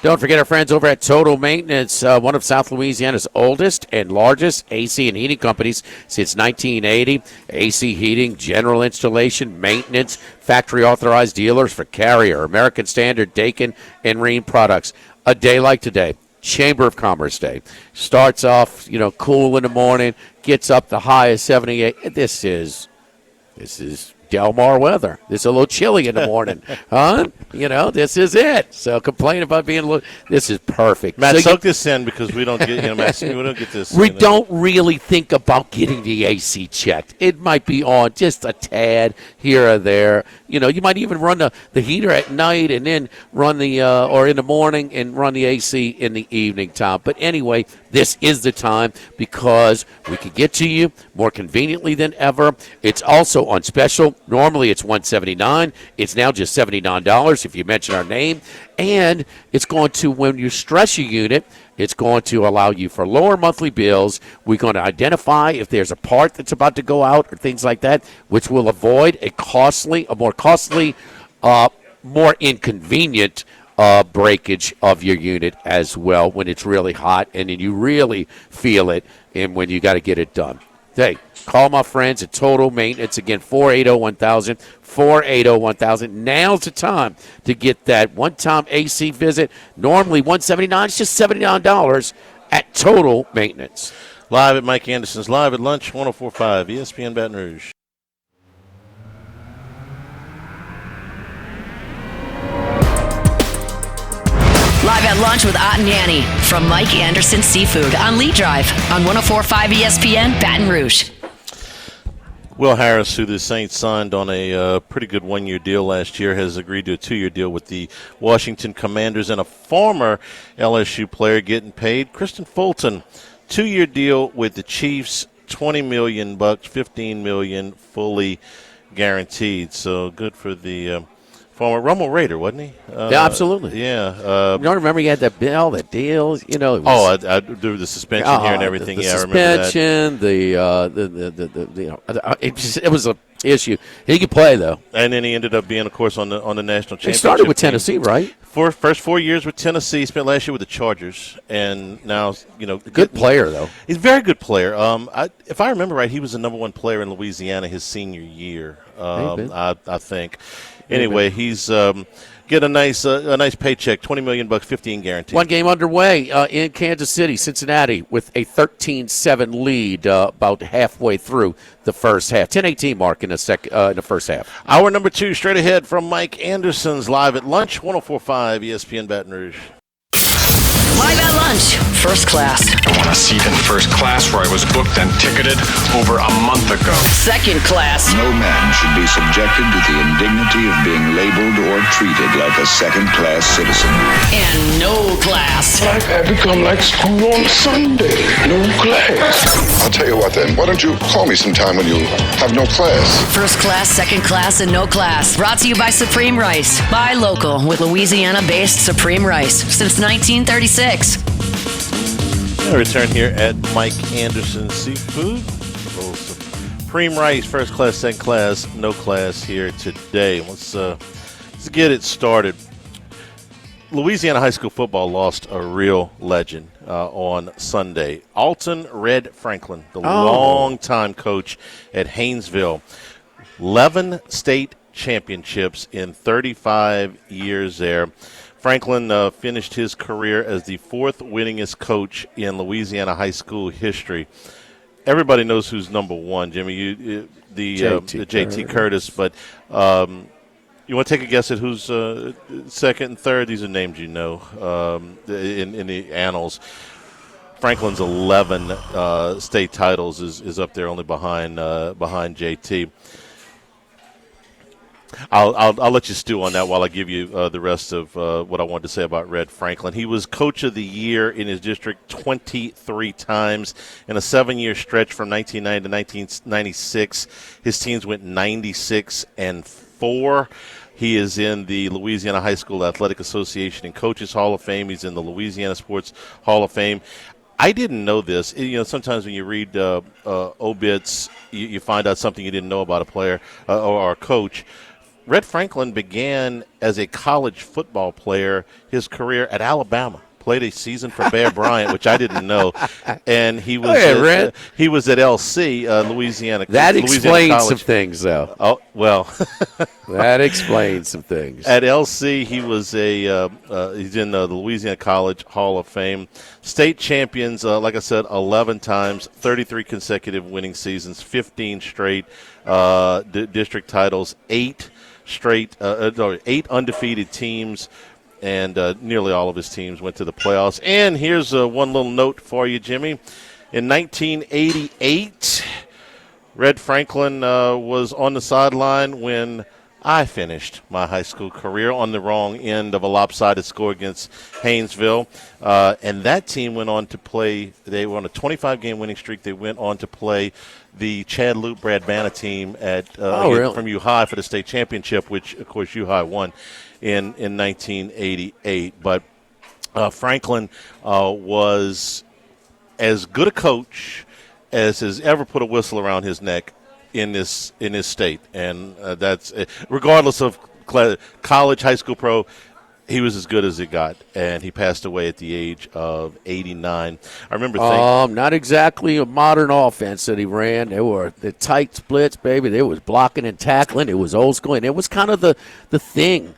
Don't forget our friends over at Total Maintenance, one of South Louisiana's oldest and largest AC and heating companies since 1980. AC Heating, general installation, maintenance, factory-authorized dealers for Carrier, American Standard, Daikin, and Rheem products. A day like today, Chamber of Commerce Day. Starts off, cool in the morning, gets up the high of 78. This is Del Mar weather. It's a little chilly in the morning, huh? This is it. So complain about being a little. This is perfect. Matt, so soak this in because we don't get. Matt, we don't get this. We don't really think about getting the AC checked. It might be on just a tad here or there. You might even run the heater at night and then run the or in the morning and run the AC in the evening time. But anyway, this is the time because we can get to you more conveniently than ever. It's also on special. Normally it's $179. It's now just $79 if you mention our name. And it's going to, when you stress your unit, it's going to allow you for lower monthly bills. We're going to identify if there's a part that's about to go out or things like that, which will avoid a more costly, more inconvenient breakage of your unit as well when it's really hot and then you really feel it and when you got to get it done. Hey, call my friends at Total Maintenance. Again, 480-1000, 480-1000. Now's the time to get that one-time AC visit. Normally $179. It's just $79 at Total Maintenance. Live at Mike Anderson's Live at Lunch, 104.5 ESPN Baton Rouge. Live at Lunch with Ott and Yanni from Mike Anderson Seafood on Lee Drive on 104.5 ESPN Baton Rouge. Will Harris, who the Saints signed on a pretty good one-year deal last year, has agreed to a 2-year deal with the Washington Commanders, and a former LSU player getting paid, Kristen Fulton, 2-year deal with the Chiefs, $20 million, $15 million fully guaranteed. So good for the former Romo Raider, wasn't he? Yeah, absolutely. Yeah. You don't remember he had that bill, the deals, I do the suspension here and everything. The I remember suspension, it was a issue. He could play though, and then he ended up being, of course, on the national championship. He started with team. Tennessee, right? First 4 years with Tennessee. Spent last year with the Chargers, and now good player though. He's a very good player. If I remember right, he was the number 1 player in Louisiana his senior year. I think. Anyway, he's get a nice paycheck, $20 million, 15 guaranteed. One game underway in Kansas City, Cincinnati, with a 13-7 lead about halfway through the first half. 10-18 mark in the first half. Hour number 2, straight ahead from Mike Anderson's Live at Lunch, 104.5 ESPN Baton Rouge. Live at Lunch first class. I want a seat in first class where I was booked and ticketed over a month ago. Second class. No man should be subjected to the indignity of being labeled or treated like a second-class citizen. And no class. Life had become like school on Sunday. No class. I'll tell you what then. Why don't you call me sometime when you have no class? First class, second class, and no class. Brought to you by Supreme Rice. Buy local with Louisiana-based Supreme Rice since 1936. A return here at Mike Anderson Seafood. Supreme Rice, first class, second class, no class here today. Let's get it started. Louisiana high school football lost a real legend on Sunday. Alton Red Franklin, the longtime coach at Haynesville. 11 state championships in 35 years there. Franklin finished his career as the fourth winningest coach in Louisiana high school history. Everybody knows who's number one, Jimmy. JT Curtis, but you want to take a guess at who's second and third? These are names you know in the annals. Franklin's 11 state titles is up there, only behind JT. I'll let you stew on that while I give you the rest of what I wanted to say about Red Franklin. He was Coach of the Year in his district 23 times in a 7-year stretch from 1990 to 1996. His teams went 96-4. He is in the Louisiana High School Athletic Association and Coaches Hall of Fame. He's in the Louisiana Sports Hall of Fame. I didn't know this. Sometimes when you read obits, you find out something you didn't know about a player or a coach. Red Franklin began as a college football player, his career at Alabama. Played a season for Bear Bryant, which I didn't know, and he was at LC, Louisiana. That Louisiana explains College. some things, though. Oh well, that explains some things. At LC, he was he's in the Louisiana College Hall of Fame. State champions, like I said, 11 times, 33 consecutive winning seasons, 15 straight district titles, 8 undefeated teams. And nearly all of his teams went to the playoffs. And here's one little note for you, Jimmy. In 1988, Red Franklin was on the sideline when I finished my high school career on the wrong end of a lopsided score against Haynesville. And that team went on to play. They were on a 25-game winning streak. They went on to play the Chad Luke Brad Banna team from U High for the state championship, which, of course, U High won in 1988. But Franklin was as good a coach as has ever put a whistle around his neck in this state, and that's regardless of college, high school, pro. He was as good as it got, and he passed away at the age of 89. I remember thinking, not exactly a modern offense that he ran. There were the tight splits, baby. There was blocking and tackling. It was old school, and it was kind of the thing,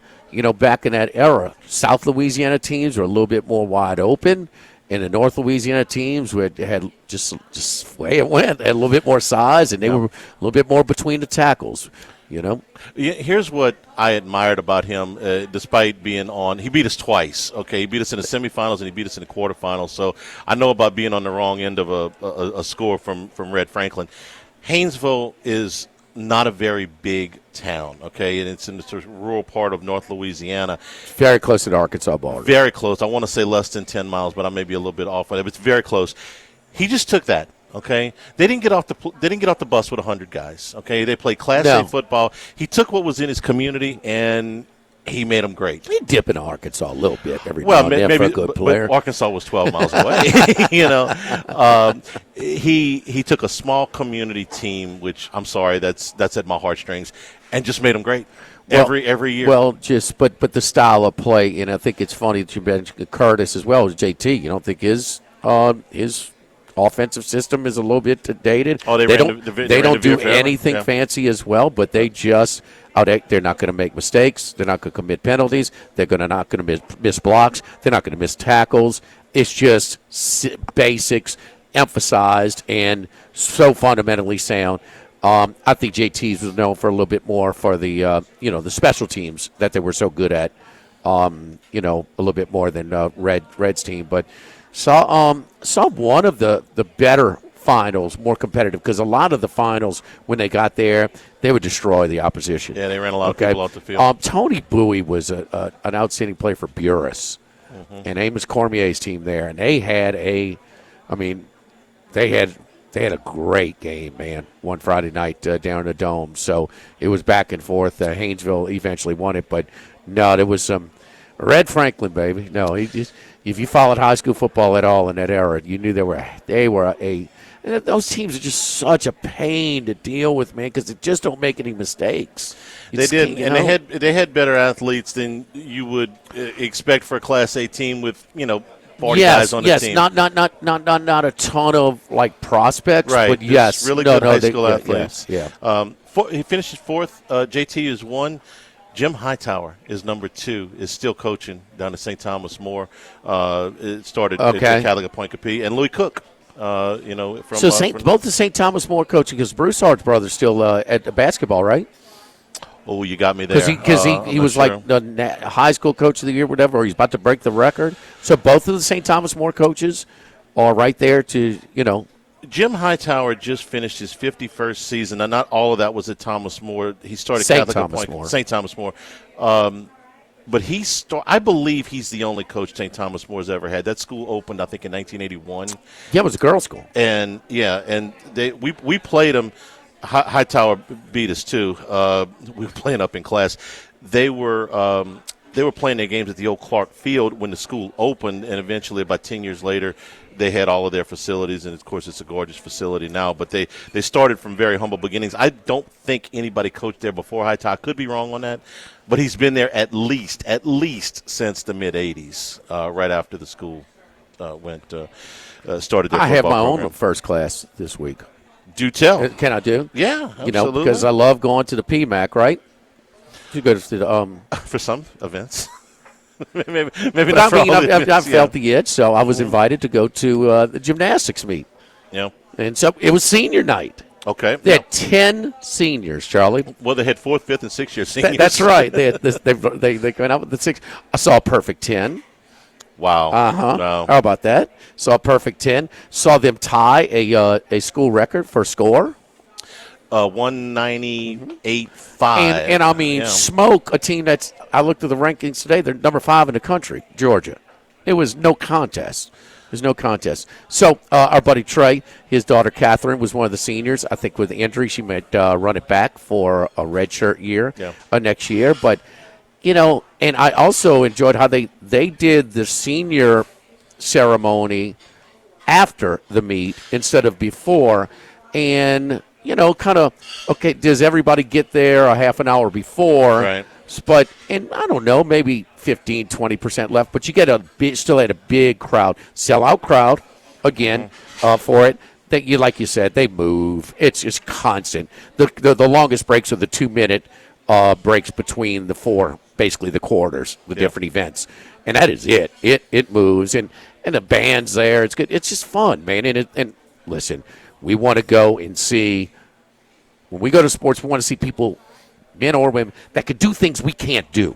back in that era. South Louisiana teams were a little bit more wide open, and the North Louisiana teams had just way it went, had a little bit more size, and they were a little bit more between the tackles. Here's what I admired about him, despite being on. He beat us twice. Okay, he beat us in the semifinals and he beat us in the quarterfinals. So I know about being on the wrong end of a score from Red Franklin. Haynesville is not a very big town, okay, and it's in the rural part of North Louisiana. Very close to the Arkansas border. Very close. I want to say less than 10 miles, but I may be a little bit off on it. But it's very close. He just took that. Okay, they didn't get off the bus with 100 guys. Okay, they played Class A football. He took what was in his community and he made them great. He dip in Arkansas a little bit every now and then for a good player. But Arkansas was 12 miles away. He took a small community team, which I'm sorry, that's at my heartstrings, and just made them great. Every year. Well, but the style of play, and I think it's funny that you mentioned Curtis as well as JT. You don't think his offensive system is a little bit dated? Oh, they don't do anything fancy as well, but they just they're not going to make mistakes. They're not going to commit penalties. They're not going to miss blocks. They're not going to miss tackles. It's just basics emphasized and so fundamentally sound. I think JT's was known for a little bit more for the the special teams that they were so good at. A little bit more than Red's team, but Saw one of the better finals, more competitive, because a lot of the finals, when they got there, they would destroy the opposition. Yeah, they ran a lot of people off the field. Tony Bowie was an outstanding player for Buras and Amos Cormier's team there, and they had a great game, man, one Friday night down in the Dome. So it was back and forth. Haynesville eventually won it, but no, there was some Red Franklin, baby. No, if you followed high school football at all in that era, you knew those teams are just such a pain to deal with, man, because they just don't make any mistakes. They did, and they had better athletes than you would expect for a Class A team with 40 guys on the team. Yes, not a ton of prospects, right? But yes, really good high school athletes. Yeah. He finishes fourth. JT is one. Jim Hightower is number 2. Is still coaching down at St. Thomas More. It started at Caliga Point Capee, and Louis Cook. Both the St. Thomas More coaching, because Bruce Hart's brother's still at the basketball, right? Oh, you got me there. Because he was like the high school coach of the year, whatever, or he's about to break the record. So both of the St. Thomas More coaches are right there to, Jim Hightower just finished his 51st season. Now, not all of that was at Thomas More. He started St. Thomas More. But I believe he's the only coach St. Thomas More's ever had. That school opened, I think, in 1981. Yeah, it was a girls' school. And we played them. Hightower beat us too. We were playing up in class. They were playing their games at the old Clark Field when the school opened, and eventually, about 10 years later, they had all of their facilities, and of course, it's a gorgeous facility now. But they started from very humble beginnings. I don't think anybody coached there before Hightower. Could be wrong on that, but he's been there at least since the mid '80s, right after the school started their football program. I have my own first class this week. Do tell. Can I do? Yeah, absolutely. Because I love going to the PMAC, right? You go to the for some events. maybe but not. I felt the itch, so I was invited to go to the gymnastics meet. Yeah, and so it was senior night. Okay, they had 10 seniors, Charlie. Well, they had 4th, 5th, and 6th year seniors. That's right. They went out with the 6. I saw a perfect 10. Wow. Wow. How about that? Saw a perfect 10. Saw them tie a school record for score. 198.5. And I mean, smoke a team that's, I looked at the rankings today, they're number 5 in the country, Georgia. It was no contest. There's no contest. So our buddy Trey, his daughter Catherine was one of the seniors. I think with the injury, she might run it back for a redshirt year next year. But, and I also enjoyed how they did the senior ceremony after the meet instead of before. And, kind of, okay, does everybody get there a half an hour before? Right. But, and I don't know, maybe 15, 20% left, but you get still had a big crowd, sellout crowd again for it. That like you said, they move. It's just constant. The longest breaks are the 2-minute breaks between the 4, basically the quarters, the different events, and that is it. It moves, and the band's there. It's good. It's just fun, man. And listen, we want to go and see. When we go to sports, we want to see people, men or women, that could do things we can't do.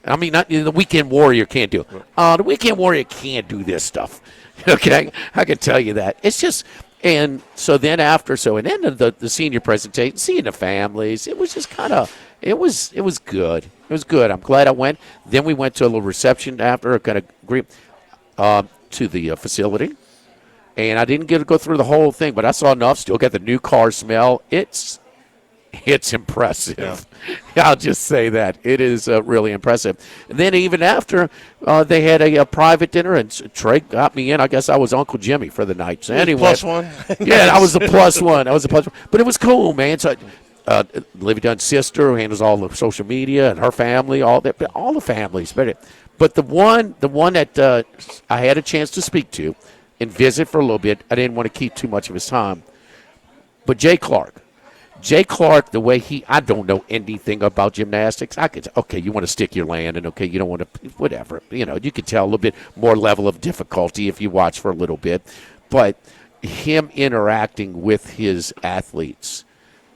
I mean, not the weekend warrior can't do. The weekend warrior can't do this stuff. Okay, I can tell you that. It's just, and so then after, and then the senior presentation, seeing the families, it was just kind of, it was good. It was good. I'm glad I went. Then we went to a little reception after, kind of agree to the facility, and I didn't get to go through the whole thing, but I saw enough. Still got the new car smell. It's impressive. Yeah. I'll just say that. It is really impressive. And then even after, they had a private dinner, and Trey got me in. I guess I was Uncle Jimmy for the night. So anyway, +1? Yeah, I was the +1. I was the +1. But it was cool, man. So Livy Dunn's sister, who handles all the social media, and her family, all the families. But the one that I had a chance to speak to and visit for a little bit, I didn't want to keep too much of his time. But Jay Clark, the way I don't know anything about gymnastics. You want to stick your landing, okay, you don't want to, whatever. You can tell a little bit more level of difficulty if you watch for a little bit. But him interacting with his athletes,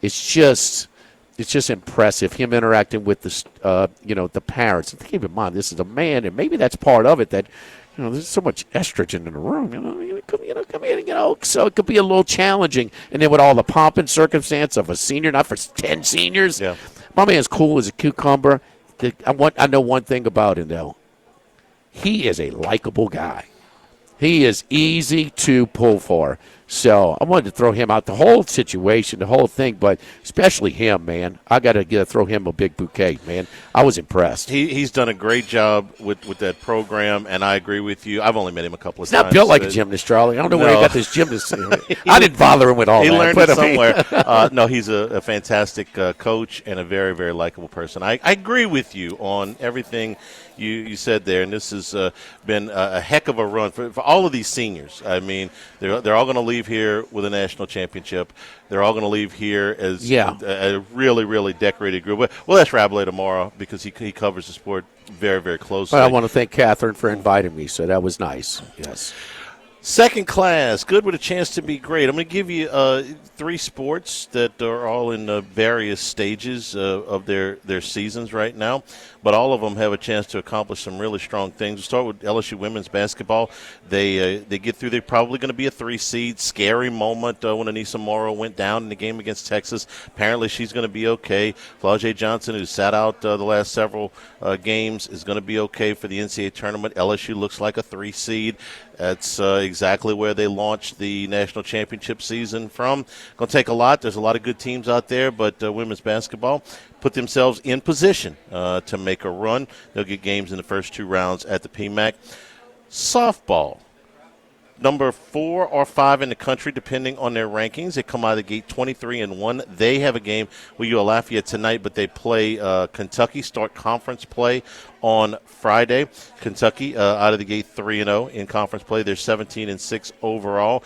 it's just, it's just impressive, him interacting with the parents. And keep in mind, this is a man, and maybe that's part of it that, there's so much estrogen in the room, come in, so it could be a little challenging. And then with all the pomp and circumstance of a senior, not for 10 seniors, my man's cool as a cucumber. I know one thing about him, though. He is a likable guy. He is easy to pull for. So I wanted to throw him out, the whole situation, the whole thing, but especially him, man. I got to throw him a big bouquet, man. I was impressed. He's done a great job with that program, and I agree with you. I've only met him a couple of times. He's not built like a gymnast, Charlie. I don't know where he got this gymnast. I didn't bother him with all that. He learned it somewhere. No, he's a fantastic coach and a very, very likable person. I agree with you on everything you said there, and this has been a heck of a run for all of these seniors. I mean, they're all going to leave here with a national championship. They're all going to leave here as a really, really decorated group. We'll ask Rabelais tomorrow because he covers the sport very, very closely. Well, I want to thank Catherine for inviting me, so that was nice. Yes. Second class, good with a chance to be great. I'm going to give you 3 sports that are all in various stages of their seasons right now, but all of them have a chance to accomplish some really strong things. We'll start with LSU women's basketball. They get through. They're probably going to be a 3 seed. Scary moment when Anissa Morrow went down in the game against Texas. Apparently she's going to be okay. Flau'jae Johnson, who sat out the last several games, is going to be okay for the NCAA tournament. LSU looks like a 3 seed. That's exactly where they launched the national championship season from. Going to take a lot. There's a lot of good teams out there, but women's basketball put themselves in position to make a run. They'll get games in the first 2 rounds at the PMAC. Softball, number 4 or 5 in the country, depending on their rankings. They come out of the gate 23-1. They have a game with UL Lafayette tonight, but they play Kentucky, start conference play on Friday. Kentucky out of the gate 3-0 in conference play. They're 17-6 overall.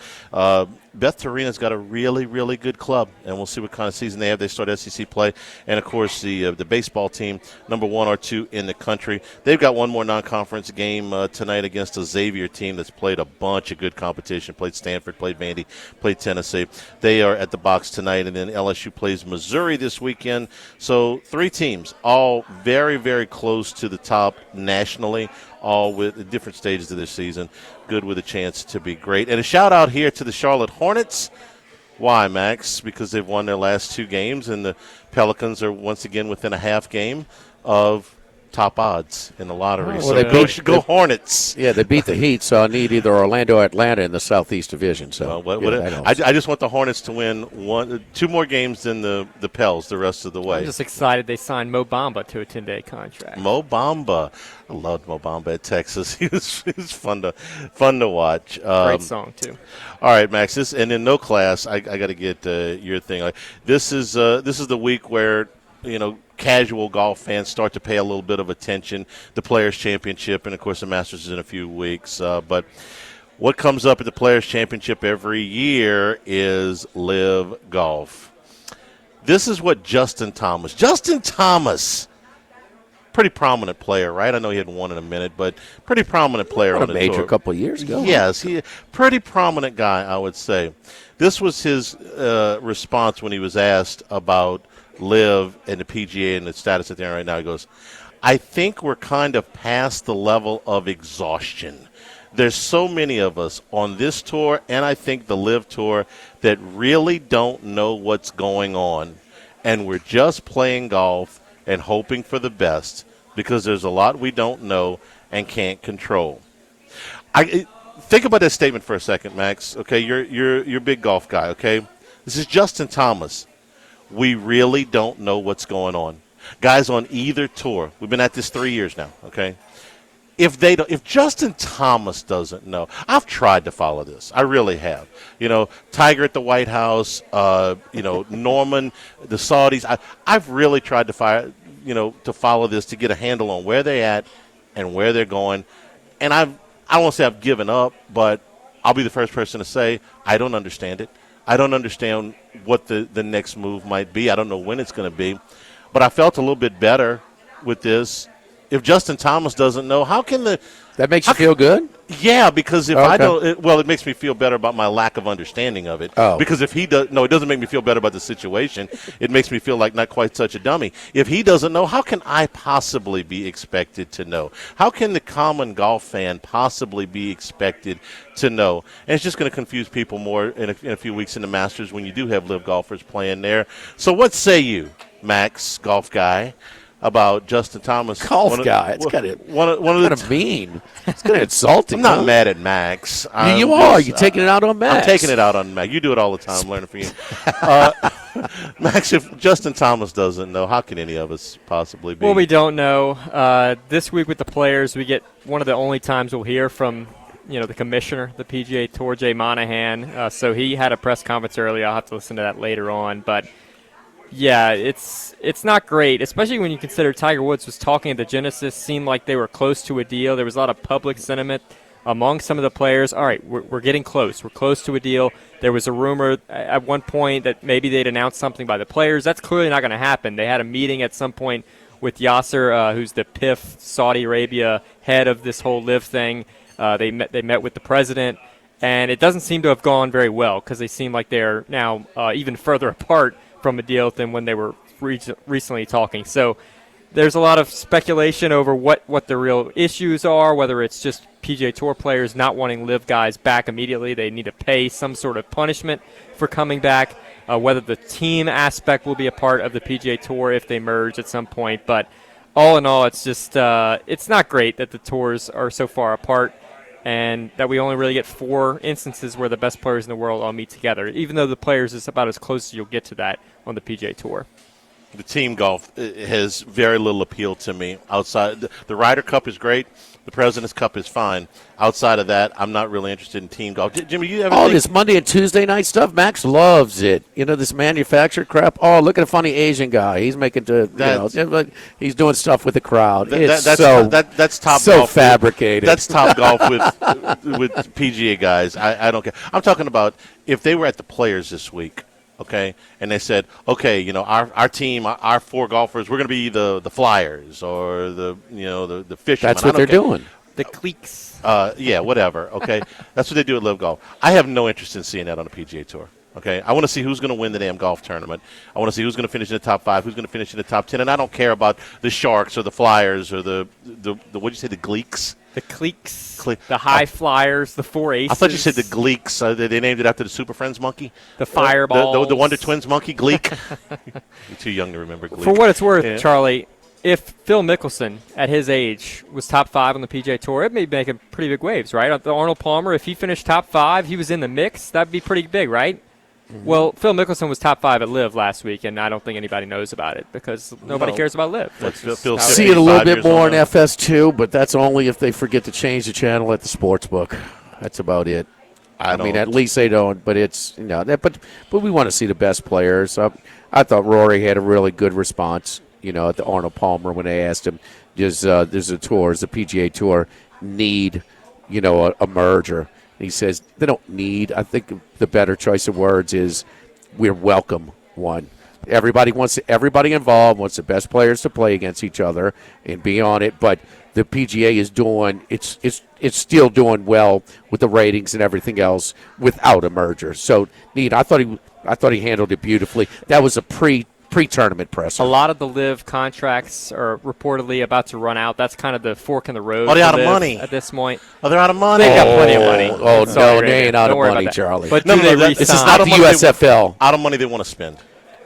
Beth Torina's got a really, really good club, and we'll see what kind of season they have. They start SEC play, and of course the baseball team, number 1 or 2 in the country. They've got one more non-conference game tonight against a Xavier team that's played a bunch of good competition. Played Stanford, played Vandy, played Tennessee. They are at the box tonight, and then LSU plays Missouri this weekend. So 3 teams, all very, very close to the top nationally, all with different stages of their season. Good with a chance to be great. And a shout-out here to the Charlotte Hornets. Why, Max? Because they've won their last 2 games, and the Pelicans are once again within a half game of top odds in the lottery. Oh, so well, go Hornets. Yeah, they beat the Heat, so I need either Orlando or Atlanta in the Southeast Division. So I just want the Hornets to win 2 more games than the Pels the rest of the way. I'm just excited they signed Mo Bamba to a 10-day contract. Mo Bamba. I loved Mo Bamba at Texas. He was fun to watch. Great song, too. All right, Max. And in no class, I got to get your thing. This is the week where, casual golf fans start to pay a little bit of attention. The Players' Championship, and, of course, the Masters is in a few weeks. But what comes up at the Players' Championship every year is Live Golf. This is what Justin Thomas, pretty prominent player, right? I know he hadn't won in a minute, but pretty prominent player on the major tour. A couple of years ago. Yes, pretty prominent guy, I would say. This was his response when he was asked about Live and the PGA and the status that they're in right now. He goes, I think we're kind of past the level of exhaustion. There's so many of us on this tour, and I think the Live Tour, that really don't know what's going on, and we're just playing golf and hoping for the best because there's a lot we don't know and can't control. Think about that statement for a second, Max. Okay, you're a big golf guy, okay? This is Justin Thomas. We really don't know what's going on. Guys on either tour, we've been at this 3 years now, okay? If Justin Thomas doesn't know, I've tried to follow this. I really have. Tiger at the White House, Norman, the Saudis. I've really tried to follow this to get a handle on where they're at and where they're going. And I won't say I've given up, but I'll be the first person to say I don't understand it. I don't understand what the next move might be. I don't know when it's going to be. But I felt a little bit better with this. If Justin Thomas doesn't know, how can that makes you feel good? Yeah, because if Okay. I don't, it makes me feel better about my lack of understanding of it. Oh. Because if he does, no, it doesn't make me feel better about the situation. It makes me feel like not quite such a dummy. If he doesn't know, how can I possibly be expected to know? How can the common golf fan possibly be expected to know? And it's just going to confuse people more in a few weeks in the Masters when you do have live golfers playing there. So what say you, Max, golf guy, about Justin Thomas? Golf guy. It's kind of mean. It's kind of insulting. I'm not huh? mad at Max. You are. You're taking it out on Max. I'm taking it out on Max. You do it all the time. I'm learning from you. Max, if Justin Thomas doesn't know, how can any of us possibly be? Well, we don't know. This week with the players, we get one of the only times we'll hear from the commissioner, the PGA Tour, Jay Monahan. So he had a press conference earlier. I'll have to listen to that later on. But, yeah, it's not great, especially when you consider Tiger Woods was talking at the Genesis, seemed like they were close to a deal. There was a lot of public sentiment among some of the players. All right, we're getting close. We're close to a deal. There was a rumor at one point that maybe they'd announce something by the players. That's clearly not going to happen. They had a meeting at some point with Yasser, who's the PIF Saudi Arabia head of this whole live thing. They met with the president, and it doesn't seem to have gone very well because they seem like they're now even further apart from a deal than when they were recently talking. So there's a lot of speculation over what the real issues are, whether it's just PGA Tour players not wanting live guys back immediately. They need to pay some sort of punishment for coming back, whether the team aspect will be a part of the PGA Tour if they merge at some point. But all in all, it's just it's not great that the tours are so far apart and that we only really get 4 instances where the best players in the world all meet together, even though the players is about as close as you'll get to that on the PGA Tour. The team golf has very little appeal to me. Outside, the Ryder Cup is great. The President's Cup is fine. Outside of that, I'm not really interested in team golf. Jimmy, you ever think this Monday and Tuesday night stuff, Max loves it. This manufactured crap. Oh, look at a funny Asian guy. He's making he's doing stuff with the crowd. That's top so golf. Fabricated. That's top golf with PGA guys. I don't care. I'm talking about if they were at the Players this week. Okay, and they said, okay, our team, our 4 golfers, we're going to be the Flyers or the fishermen. That's what they're doing. The cliques. Yeah, whatever. Okay, that's what they do at Live Golf. I have no interest in seeing that on the PGA Tour. Okay, I want to see who's going to win the damn golf tournament. I want to see who's going to finish in the top 5, who's going to finish in the top 10, and I don't care about the Sharks or the Flyers or the what did you say, the Gleeks? The cliques, the high flyers, the 4 aces. I thought you said the Gleeks. They named it after the Super Friends monkey. The Fireball. The Wonder Twins monkey, Gleek. You're too young to remember Gleek. For what it's worth, Charlie, if Phil Mickelson, at his age, was top 5 on the PGA Tour, it may be making pretty big waves, right? The Arnold Palmer, if he finished top 5, he was in the mix, that'd be pretty big, right? Mm-hmm. Well, Phil Mickelson was top 5 at Live last week, and I don't think anybody knows about it because nobody cares about Live. See it a little bit more in FS2, but that's only if they forget to change the channel at the sports book. That's about it. I mean, at least they don't. But it's but we want to see the best players. I thought Rory had a really good response. At the Arnold Palmer when they asked him, does the PGA Tour need a merger? He says they don't need. I think the better choice of words is we're welcome one. Everybody involved wants the best players to play against each other and be on it. But the PGA is doing it's still doing well with the ratings and everything else without a merger. So neat. I thought he handled it beautifully. That was a pre-tournament presser. A lot of the Live contracts are reportedly about to run out. That's kind of the fork in the road. Oh, they're out of money at this point. Oh, they're out of money. They got plenty of money. Oh, no, they ain't out of money, Charlie. But this is not the USFL. Out of money they want to spend.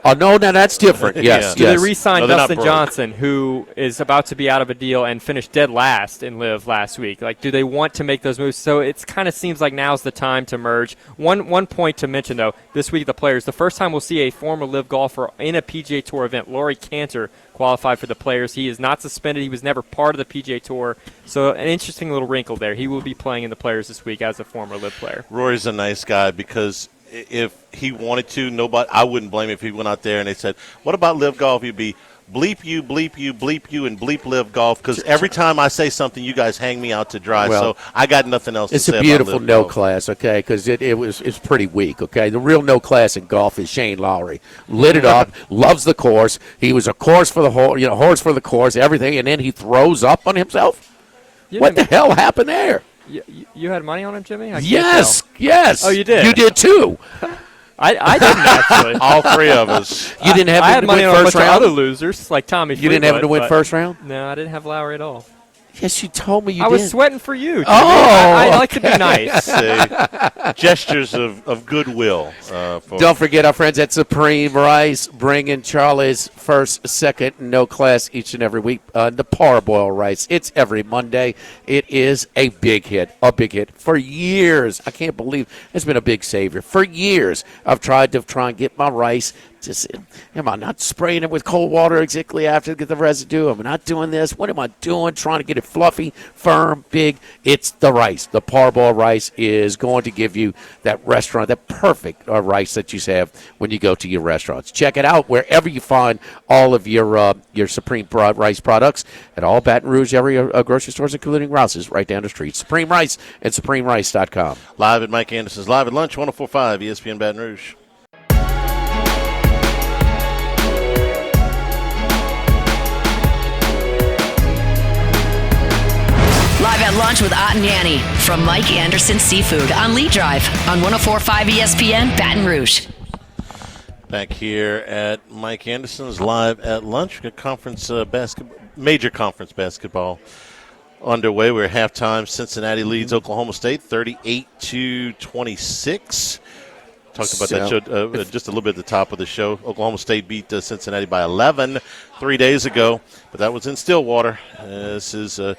Oh, no, that's different. Yes. Do they re-sign Dustin Johnson, who is about to be out of a deal and finished dead last in Live last week? Like, do they want to make those moves? So it kind of seems like now's the time to merge. One point to mention, though, this week the players, the first time we'll see a former Live golfer in a PGA Tour event, Laurie Cantor, qualified for the players. He is not suspended. He was never part of the PGA Tour. So an interesting little wrinkle there. He will be playing in the players this week as a former Live player. Rory's a nice guy because if he wanted to, I wouldn't blame him if he went out there and they said, what about Live Golf? He'd be bleep you, bleep you, bleep you, and bleep Live Golf because every time I say something, you guys hang me out to dry. So I got nothing else to say about Live Golf. It's a beautiful no class, okay, because it's pretty weak, okay? The real no class in golf is Shane Lowry. Lit it up, loves the course. He was a course for the horse for the course, everything, and then he throws up on himself. What the hell happened there? You had money on him, Jimmy? I can't Yes, tell. yes. Oh, you did? You did too. I didn't actually. All three of us. You didn't have I him had to money win on a first bunch of round? other losers like Tommy. You didn't have him to Fleetwood, win but first round? No, I didn't have Lowry at all. Yes, you told me you I did. was sweating for you. Jimmy. Oh, I like to be nice. Say, gestures of goodwill. Don't forget our friends at Supreme Rice bringing Charlie's first, second, no class each and every week. The parboil rice. It's every Monday. It is a big hit for years. I can't believe it's been a big savior. For years, I've tried to and get my rice. Am I not spraying it with cold water exactly after to get the residue? Am I not doing this? What am I doing? Trying to get it fluffy, firm, big. It's the rice. The parboil rice is going to give you that restaurant, that perfect rice that you have when you go to your restaurants. Check it out wherever you find all of your Supreme Rice products at all Baton Rouge area grocery stores, including Rouse's right down the street. Supreme Rice and SupremeRice.com. Live at Mike Anderson's Live at Lunch, 104.5 ESPN Baton Rouge. Live at Lunch with Ott and Yanni from Mike Anderson Seafood on Lee Drive on 104.5 ESPN Baton Rouge. Back here at Mike Anderson's Live at Lunch. We've got major conference basketball underway. We're at halftime. Cincinnati leads Oklahoma State 38-26. Talked about that show just a little bit at the top of the show. Oklahoma State beat Cincinnati by 11 3 days ago, but that was in Stillwater. This is a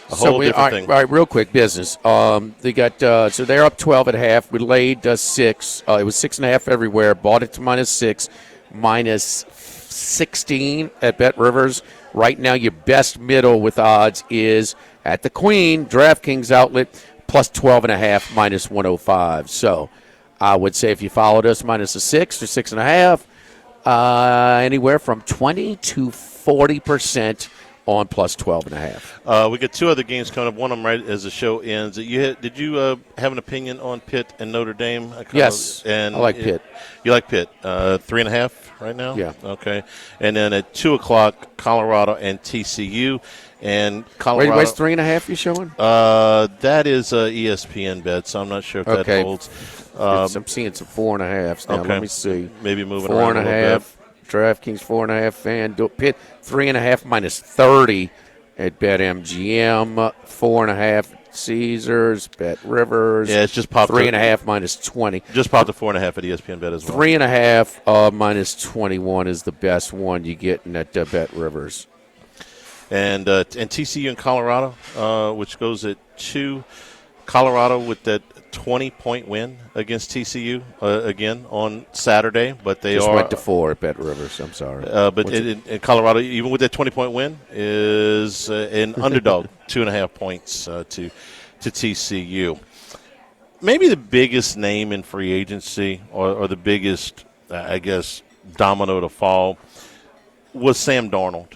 whole different thing. All right, real quick business. They got so they're up 12 at half. We laid 6. It was 6.5 everywhere. Bought it to -6, -16 at Bet Rivers. Right now, your best middle with odds is at the Queen DraftKings outlet plus 12.5 -105. So I would say if you followed us -6 or 6.5, anywhere from 20 to 40% on plus 12.5. We got two other games coming up. One of them right as the show ends. Did you have an opinion on Pitt and Notre Dame? Yes, I like Pitt. You like Pitt? 3.5 right now? Yeah. Okay. And then at 2 o'clock, Colorado and TCU. And Colorado. Wait, 3.5 you showing? That is ESPN bet, so I'm not sure if that holds. I'm seeing some 4.5s now. Okay. Let me see. Maybe moving around a little bit. 4.5. DraftKings 4.5. FanDuel. Pitt 3.5 -30 at BetMGM. 4.5 Caesars. Bet Rivers. Yeah, it's just popped. 3.5 -20. Just popped to 4.5 at ESPN bet as well. 3.5 -21 is the best one you get in at Bet Rivers. And TCU in Colorado, which goes at 2. Colorado with that 20-point win against TCU again on Saturday, but they went to 4 at Bet Rivers. I'm sorry, but in Colorado, even with that 20-point win, is an underdog, 2.5 points to TCU. Maybe the biggest name in free agency, or the biggest, I guess, domino to fall, was Sam Darnold.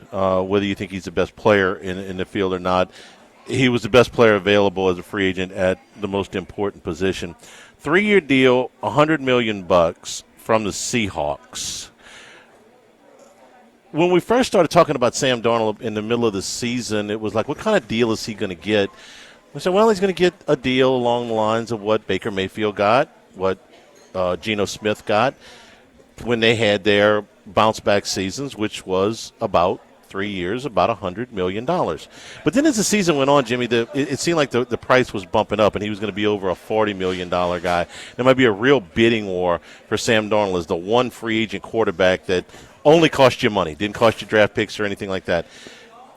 Whether you think he's the best player in the field or not, he was the best player available as a free agent at the most important position. 3-year deal, $100 million from the Seahawks. When we first started talking about Sam Darnold in the middle of the season, it was like, what kind of deal is he going to get? We said, well, he's going to get a deal along the lines of what Baker Mayfield got, what Geno Smith got when they had their bounce-back seasons, which was about 3 years, about $100 million. But then as the season went on, Jimmy, it seemed like the price was bumping up, and he was going to be over a $40 million guy. There might be a real bidding war for Sam Darnold as the one free agent quarterback that only cost you money, didn't cost you draft picks or anything like that.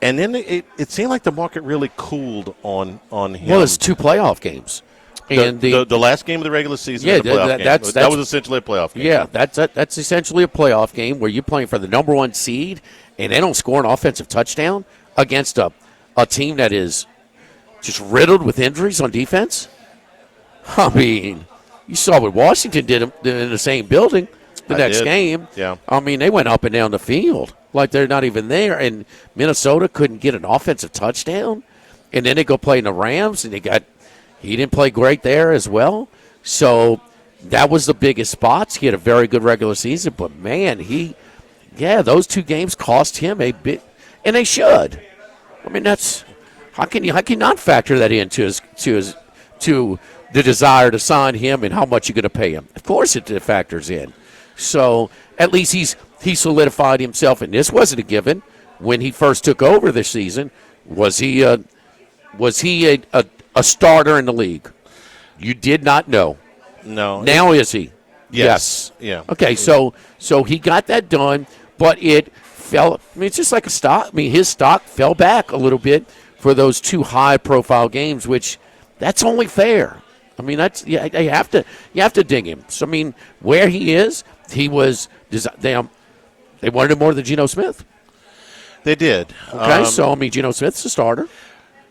And then it seemed like the market really cooled on him. Well, it's 2 playoff games. And the last game of the regular season, yeah, the playoff game. That was essentially a playoff game. Yeah, that's essentially a playoff game where you're playing for the number 1 seed, and they don't score an offensive touchdown against a team that is just riddled with injuries on defense. I mean, you saw what Washington did in the same building the next game. Yeah. I mean, they went up and down the field like they're not even there, and Minnesota couldn't get an offensive touchdown. And then they go play in the Rams, and he didn't play great there as well. So that was the biggest spots. He had a very good regular season, but, man, those 2 games cost him a bit, and they should. I mean, How can you not factor that into to the desire to sign him and how much you're going to pay him? Of course, it factors in. So at least he solidified himself, and this wasn't a given when he first took over this season. Was he a starter in the league? You did not know. No. Now is he? Yes. Yeah. Okay, so he got that done, but it fell. I mean, it's just like a stock. I mean, his stock fell back a little bit for those two high-profile games, which that's only fair. I mean, that's you have to ding him. So I mean, where he is, he was. They wanted him more than Geno Smith. They did. Okay, so I mean, Geno Smith's a starter.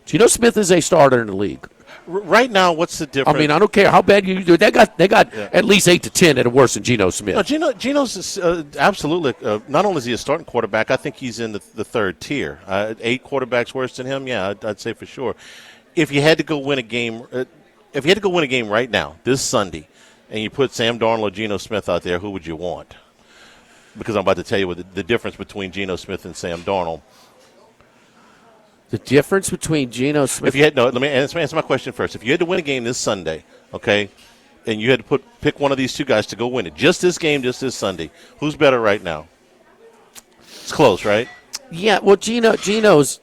Geno Smith is a starter in the league. Right now, what's the difference? I mean, I don't care how bad you do. They got at least 8 to 10 that are worse than Geno Smith. No, Geno's absolutely. Not only is he a starting quarterback, I think he's in the third tier. 8 quarterbacks worse than him. Yeah, I'd say for sure. If you had to go win a game, right now, this Sunday, and you put Sam Darnold or Geno Smith out there, who would you want? Because I'm about to tell you what the difference between Geno Smith and Sam Darnold. The difference between Geno Smith. Let me answer my question first. If you had to win a game this Sunday, okay, and you had to pick one of these two guys to go win it, just this game, just this Sunday, who's better right now? It's close, right? Yeah, well, Geno's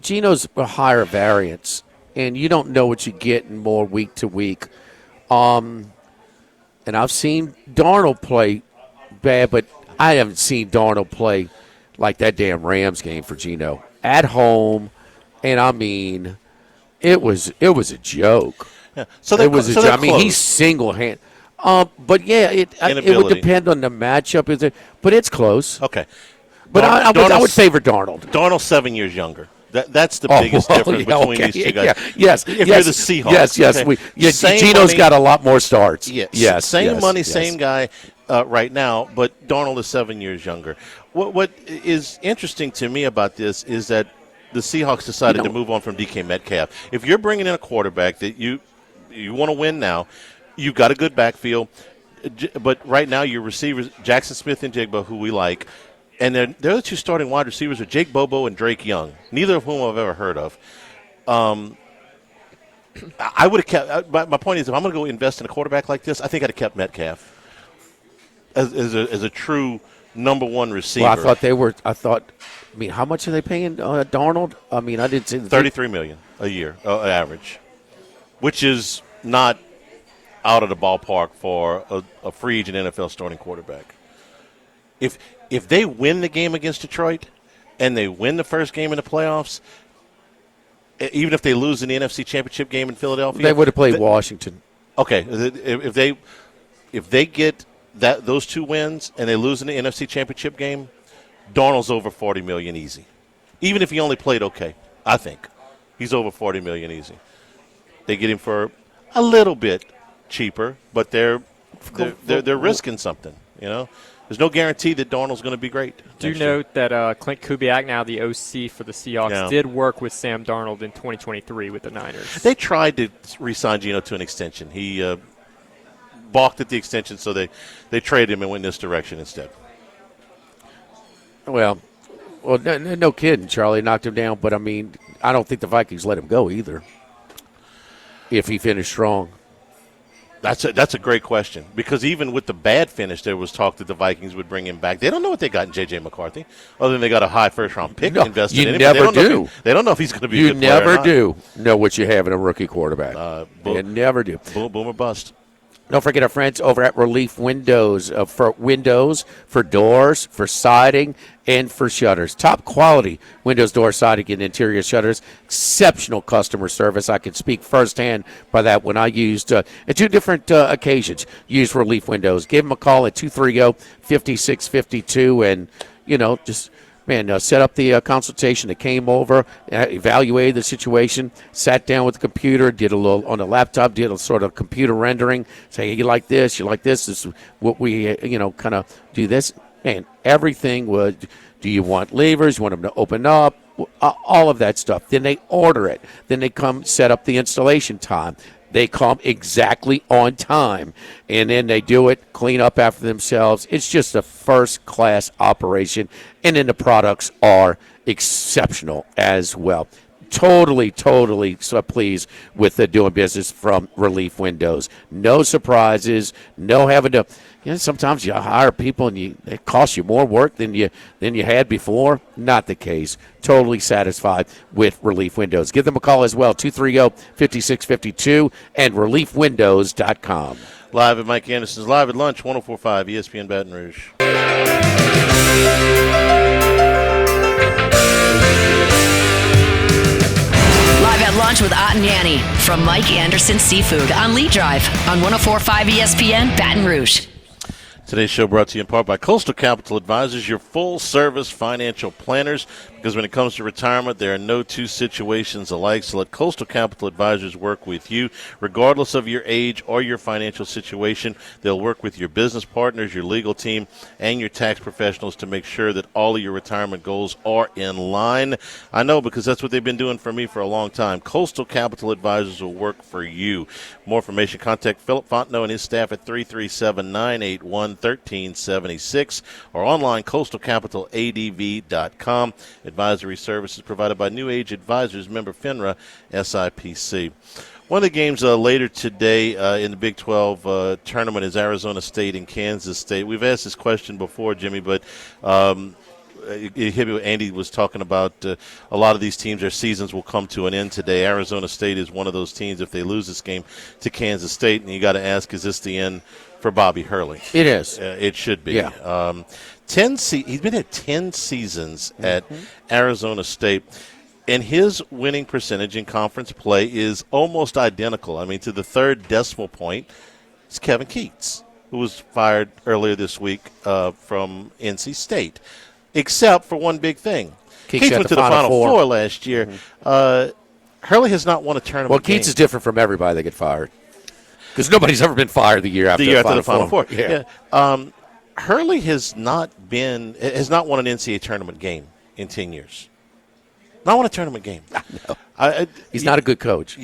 a higher variance, and you don't know what you get in more week to week. And I've seen Darnold play bad, but I haven't seen Darnold play like that damn Rams game for Geno at home. And I mean, it was a joke. Yeah. So it was a joke. I mean, close. he's single-handed. But yeah, it would depend on the matchup. But it's close. Okay. But I would favor Darnold. Darnold's 7 years younger. That's the biggest difference between these two guys. Yeah. Yes. If you're the Seahawks. Yes. Geno's got a lot more starts. Yes. Same money, same guy right now, but Darnold is 7 years younger. What is interesting to me about this is that the Seahawks decided to move on from DK Metcalf. If you're bringing in a quarterback that you want to win now, you've got a good backfield. But right now your receivers, Jackson Smith and Jigba, who we like, and they're the two starting wide receivers are Jake Bobo and Drake Young, neither of whom I've ever heard of. I would have kept. My point is, if I'm going to go invest in a quarterback like this, I think I'd have kept Metcalf as a true number one receiver. Well, I mean, how much are they paying Darnold? I mean, I didn't see $33 million a year average, which is not out of the ballpark for a free agent NFL starting quarterback. If they win the game against Detroit and they win the first game in the playoffs, even if they lose in the NFC Championship game in Philadelphia, they would have played Washington. Okay, if they get those 2 wins and they lose in the NFC Championship game, Darnold's over $40 million easy. Even if he only played okay, I think he's over $40 million easy. They get him for a little bit cheaper, but they're risking something. You know, there's no guarantee that Darnold's going to be great. Do note that Clint Kubiak, now the OC for the Seahawks, did work with Sam Darnold in 2023 with the Niners. They tried to re-sign Geno to an extension. He balked at the extension, so they traded him and went in this direction instead. Well, no kidding. Charlie knocked him down, but I mean, I don't think the Vikings let him go either. If he finished strong, that's a great question, because even with the bad finish, there was talk that the Vikings would bring him back. They don't know what they got in J.J. McCarthy, other than they got a high first-round pick invested in him. You never do. They don't know if he's going to be a good player or not. You never do know what you have in a rookie quarterback. You never do. Boom or bust. Don't forget our friends over at Relief Windows, for windows, for doors, for siding, and for shutters. Top quality windows, door, siding, and interior shutters. Exceptional customer service. I can speak firsthand by that when I used, at 2 different occasions, used Relief Windows. Give them a call at 230-5652 and, just – set up the consultation. They came over, evaluated the situation, sat down with the computer, did a little on the laptop, did a sort of computer rendering, say, hey, you like this, this is what we, kind of do this. And everything was, do you want levers, you want them to open up, all of that stuff. Then they order it. Then they come set up the installation time. They come exactly on time, and then they do it, clean up after themselves. It's just a first-class operation, and then the products are exceptional as well. totally so pleased with the doing business from Relief Windows. No surprises, no having to. Sometimes you hire people and it costs you more work than you had before. Not the case. Totally satisfied with Relief Windows. Give them a call as well, 230-5652 and reliefwindows.com. Live at Mike Anderson's Live at Lunch, 104.5 ESPN Baton Rouge. Live at Lunch with Ott and Yanni from Mike Anderson Seafood on Lee Drive on 104.5 ESPN Baton Rouge. Today's show brought to you in part by Coastal Capital Advisors, your full-service financial planners. Because when it comes to retirement, there are no two situations alike. So let Coastal Capital Advisors work with you. Regardless of your age or your financial situation, they'll work with your business partners, your legal team, and your tax professionals to make sure that all of your retirement goals are in line. I know because that's what they've been doing for me for a long time. Coastal Capital Advisors will work for you. More information, contact Philip Fontenot and his staff at 337-981-1376 or online coastalcapitaladv.com. Advisory services provided by New Age Advisors, member FINRA, SIPC. One of the games later today in the Big 12 tournament is Arizona State and Kansas State. We've asked this question before, Jimmy, but Andy was talking about a lot of these teams, their seasons will come to an end today. Arizona State is one of those teams if they lose this game to Kansas State, and you got to ask, is this the end for Bobby Hurley? It is. It should be. Yeah. He's been at 10 seasons at Arizona State, and his winning percentage in conference play is almost identical. I mean, to the third decimal point, it's Kevin Keats, who was fired earlier this week from NC State, except for one big thing. Keats went to the Final Four last year. Hurley has not won a tournament Well, Keats is different from everybody that get fired because nobody's ever been fired the year after the Final Four. Yeah. Hurley has not won an NCAA tournament game in 10 years. Not won a tournament game. No. He's not a good coach.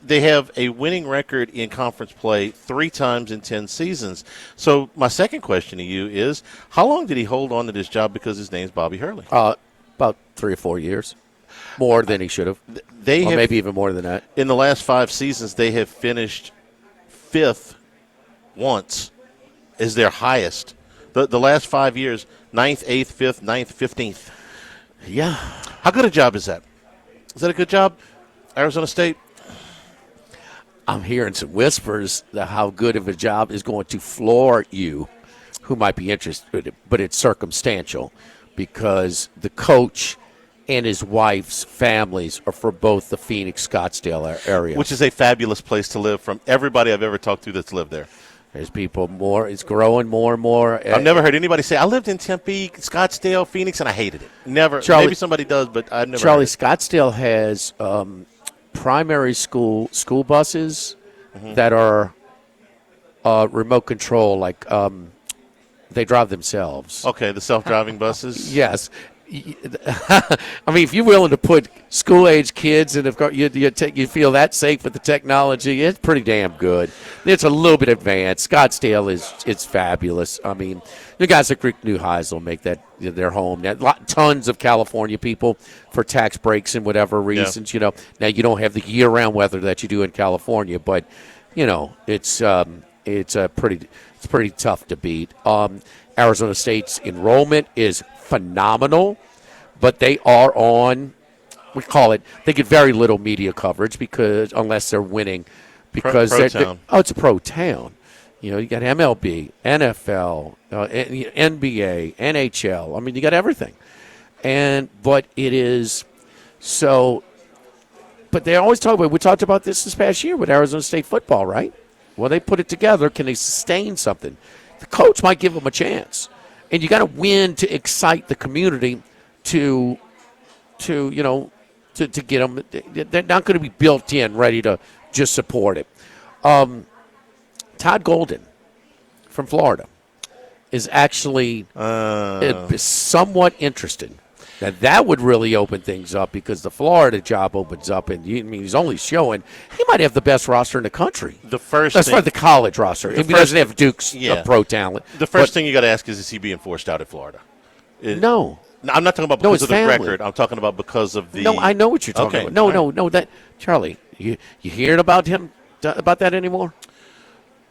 They have a winning record in conference play 3 times in 10 seasons. So my second question to you is, how long did he hold on to this job because his name's Bobby Hurley? About 3 or 4 years. More than he should have. Maybe even more than that. In the last 5 seasons, they have finished 5th once is their highest. The last 5 years, 9th, 8th, 5th, 9th, 15th. Yeah. How good a job is that? Is that a good job, Arizona State? I'm hearing some whispers that how good of a job is going to floor you, who might be interested, but it's circumstantial because the coach and his wife's families are for both the Phoenix, Scottsdale area. Which is a fabulous place to live from everybody I've ever talked to that's lived there. There's people more. It's growing more and more. I've never heard anybody say, I lived in Tempe, Scottsdale, Phoenix, and I hated it. Never. Maybe somebody does, but I've never heard it. Scottsdale has primary school buses that are remote control, like they drive themselves. Okay, the self-driving buses? Yes. I mean, if you're willing to put school-age kids, and you feel that safe with the technology, it's pretty damn good. It's a little bit advanced. Scottsdale it's fabulous. I mean, the guys like Rick Neuheisel make that their home. Tons of California people for tax breaks and whatever reasons. Yeah. Now you don't have the year-round weather that you do in California, but it's pretty tough to beat. Arizona State's enrollment is phenomenal, but they are on, they get very little media coverage unless they're winning, because it's a pro town. You got MLB, NFL, NBA, NHL. I mean, you got everything. But it is so. But they always talk about. We talked about this past year with Arizona State football, right? Well, they put it together. Can they sustain something? The coach might give them a chance. And you got to win to excite the community to get them. They're not going to be built in, ready to just support it. Todd Golden from Florida is actually somewhat interested. Now, that would really open things up because the Florida job opens up, and he's only showing he might have the best roster in the country. That's the college roster. He doesn't have Duke's pro talent. The first thing you got to ask is he being forced out of Florida? No. No, I'm not talking about No, because his of the family. record. I'm talking about because of the. No, I know what you're talking Okay, about. all right. No. That Charlie, you hearing about him about that anymore?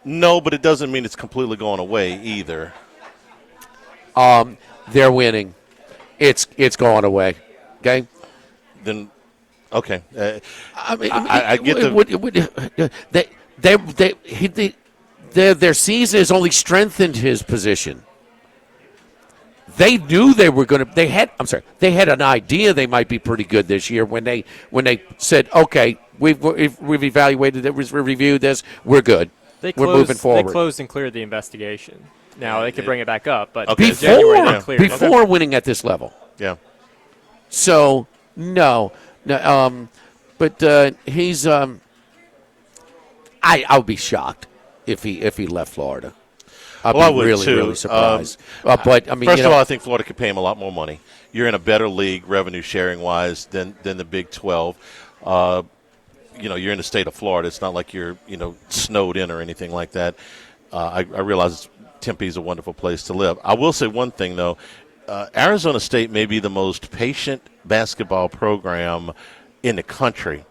No, but it doesn't mean it's completely going away either. They're winning. It's going away. Okay. Then, okay. I mean, I get their season has only strengthened his position. They knew they were going to. They had an idea they might be pretty good this year when they said, okay, we've evaluated it, we've reviewed this, we're good. We're moving forward. They closed and cleared the investigation. Now they could bring it back up, but Okay. before winning at this level. Yeah. So no, but he's. I would be shocked if he left Florida. I would really, too. really surprised. But I mean, first of all, I think Florida could pay him a lot more money. You're in a better league, revenue sharing wise, than the Big 12. You're in the state of Florida. It's not like you're snowed in or anything like that. I realize Tempe is a wonderful place to live. I will say one thing though. Arizona State may be the most patient basketball program in the country.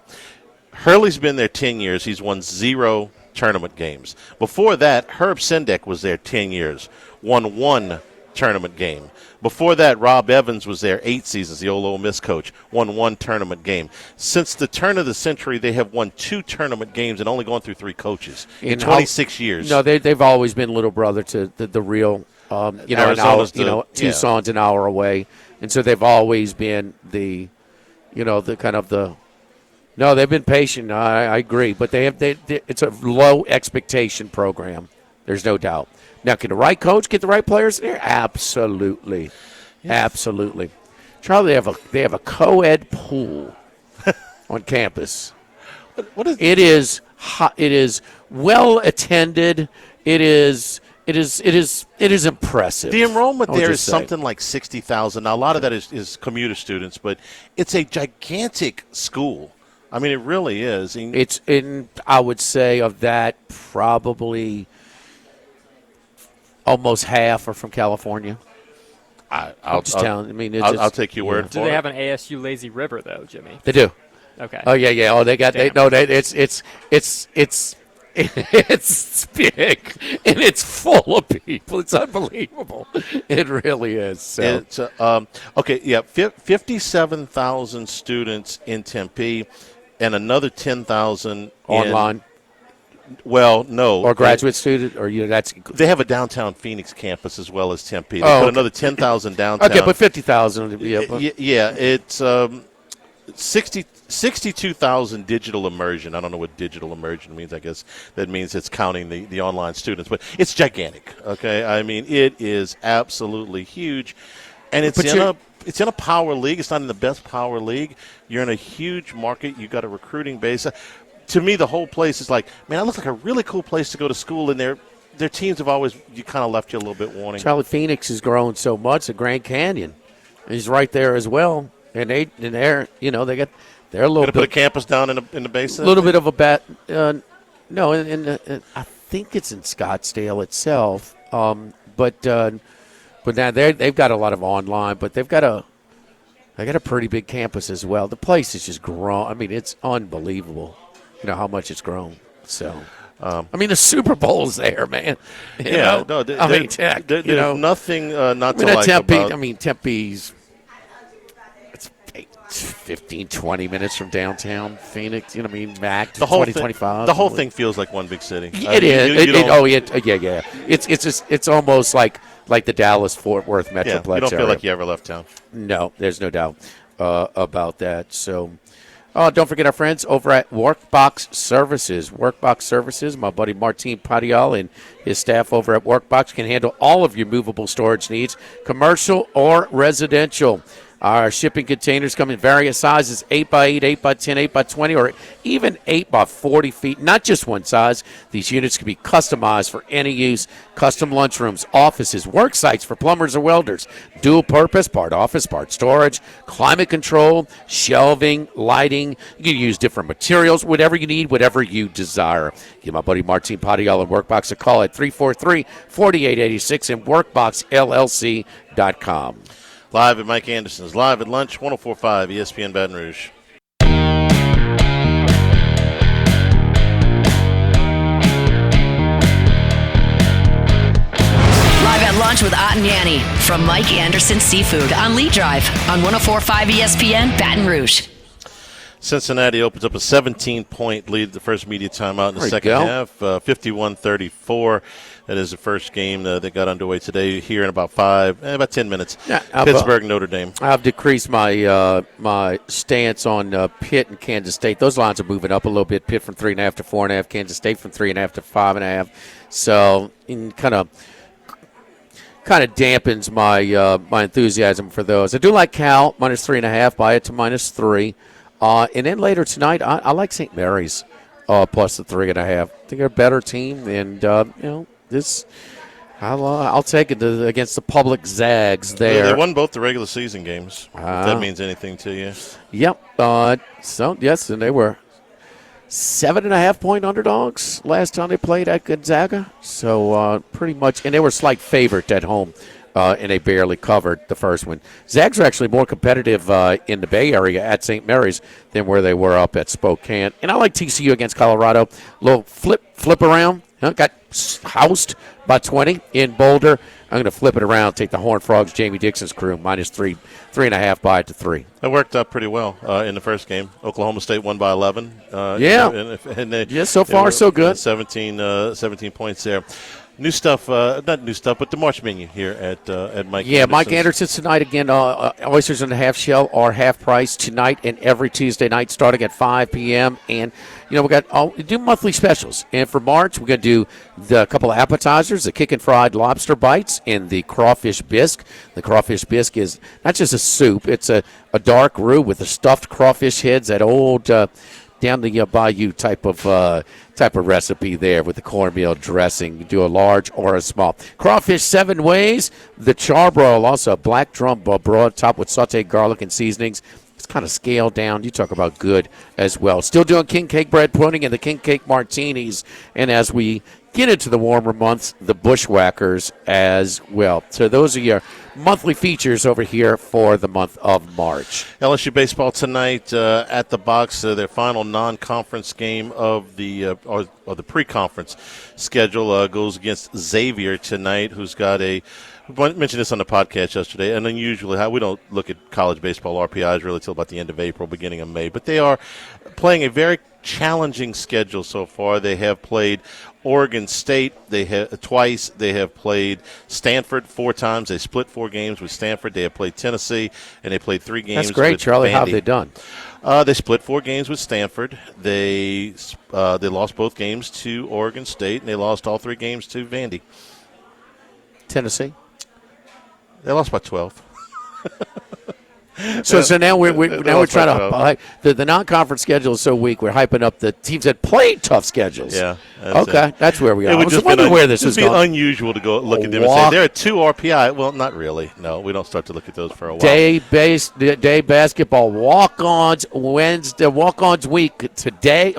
Hurley's been there 10 years. He's won 0 tournament games. Before that, Herb Sendek was there 10 years, won 1 tournament game. Before that, Rob Evans was there 8 seasons, the old Ole Miss coach, won 1 tournament game. Since the turn of the century, they have won 2 tournament games and only gone through 3 coaches in 26 years. No, they've always been little brother to the real, Tucson's an hour away. And so they've always been the kind of the. No, they've been patient. I agree, but it's a low expectation program. There's no doubt. Now, can the right coach get the right players there? Absolutely, absolutely. Charlie, they have a co-ed pool on campus. What is it? It is well attended. It is impressive. The enrollment there is something like 60,000. Now, a lot of that is commuter students, but it's a gigantic school. I mean, it really is. I would say of that, probably almost half are from California. I'll take your word for it. Do they have an ASU lazy river though, Jimmy? They do. Okay. Oh yeah. Oh, they got. It's big and it's full of people. It's unbelievable. It really is. So. It's, okay. Yeah. 57,000 students in Tempe. And another 10,000 online. Well, no, or graduate student, or that's. They have a downtown Phoenix campus as well as Tempe. They put another 10,000 downtown. Okay, but 50,000. Yeah, it's 62,000 digital immersion. I don't know what digital immersion means. I guess that means it's counting the online students, but it's gigantic. Okay, I mean it is absolutely huge, and it's in a power league. It's not in the best power league. You're in a huge market. You got a recruiting base. To me, the whole place is like, man, it looks like a really cool place to go to school. And their teams have always kind of left you a little bit wanting. Charlotte Phoenix has grown so much. The Grand Canyon is right there as well, and they're a little bit. Put a campus down in the basin. A little bit of a bet. No, I think it's in Scottsdale itself. But now they've got a lot of online, but they got a pretty big campus as well. The place has just grown. I mean, it's unbelievable, how much it's grown. So, the Super Bowl's there, man. There's nothing not to like Tempe, about. Tempe's 15, 20 minutes from downtown Phoenix. Max. The whole 20, thing, 25. The whole thing feels like one big city. It is. Yeah. It's almost like the Dallas-Fort Worth Metroplex. Yeah, you don't feel like you ever left town. No, there's no doubt about that. So, don't forget our friends over at Workbox Services. Workbox Services, my buddy Martin Padial and his staff over at Workbox can handle all of your movable storage needs, commercial or residential. Our shipping containers come in various sizes, 8x8, 8x10, 8x20, or even 8x40 feet. Not just one size. These units can be customized for any use. Custom lunchrooms, offices, work sites for plumbers or welders. Dual purpose, part office, part storage, climate control, shelving, lighting. You can use different materials, whatever you need, whatever you desire. Give my buddy Martin Padial and Workbox a call at 343-4886 and workboxllc.com. Live at Mike Anderson's, live at lunch, 104.5 ESPN Baton Rouge. Live at lunch with Ott and Yanni from Mike Anderson Seafood on Lee Drive on 104.5 ESPN Baton Rouge. Cincinnati opens up a 17-point lead at the first media timeout in the second half, 51-34. That is the first game that got underway today here in about 10 minutes. Yeah, Pittsburgh, Notre Dame. I've decreased my my stance on Pitt and Kansas State. Those lines are moving up a little bit. Pitt from 3.5 to 4.5. Kansas State from 3.5 to 5.5. So kind of dampens my my enthusiasm for those. I do like Cal minus 3.5. Buy it to minus 3. And then later tonight, I like St. Mary's plus the 3.5. I think they're a better team, and this I'll take it against the public Zags there. They won both the regular season games. If that means anything to you. Yep. So yes, and they were 7.5-point underdogs last time they played at Gonzaga. So pretty much, and they were slight favorite at home. And they barely covered the first one. Zags are actually more competitive in the Bay Area at St. Mary's than where they were up at Spokane. And I like TCU against Colorado. Little flip around. Got housed by 20 in Boulder. I'm going to flip it around, take the Horned Frogs, Jamie Dixon's crew, minus 3.5, buy it to 3. That worked out pretty well in the first game. Oklahoma State won by 11. So far so good. 17 points there. New stuff, not new stuff, but the March menu here at Mike Anderson's. Yeah, Mike Anderson's tonight again. Oysters in the half shell are half price tonight and every Tuesday night starting at 5 p.m. And, we do monthly specials. And for March, we're going to do the couple of appetizers, the kick and fried lobster bites and the crawfish bisque. The crawfish bisque is not just a soup. It's a dark roux with the stuffed crawfish heads, that old down the bayou type of recipe there with the cornmeal dressing. You do a large or a small. Crawfish 7 ways. The charbroil, also a black drum broad topped with sauteed garlic and seasonings. It's kind of scaled down. You talk about good as well. Still doing king cake bread pudding and the king cake martinis. And as we get into the warmer months, the bushwhackers as well. So those are your monthly features over here for the month of March. LSU baseball tonight at the box. Their final non-conference game of the pre-conference schedule goes against Xavier tonight, who's got we mentioned this on the podcast yesterday, and unusually we don't look at college baseball RPIs really till about the end of April, beginning of May. But they are playing a very challenging schedule so far. They have played Oregon State twice. They have played Stanford 4 times. They split 4 games with Stanford. They have played Tennessee, and they played 3 games. That's great, with Charlie. Vandy. How have they done? They split 4 games with Stanford. They lost both games to Oregon State, and they lost all 3 games to Vandy. Tennessee? They lost by 12. So now we're trying to the non-conference schedule is so weak. We're hyping up the teams that played tough schedules. Yeah. That's where we are. It would just wondering where this is going. It would be unusual to go look at them and say there are 2 RPI. Well, not really. No, we don't start to look at those for a while. Day basketball walk-ons Wednesday. Walk-ons week today.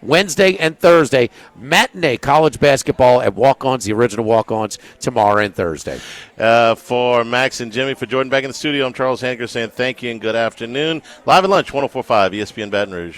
Wednesday and Thursday. Matinee college basketball at walk-ons. The original walk-ons tomorrow and Thursday. For Max and Jimmy, for Jordan back in the studio, I'm Charles Hanger saying thank you and good afternoon. Live at lunch, 104.5 ESPN Baton Rouge.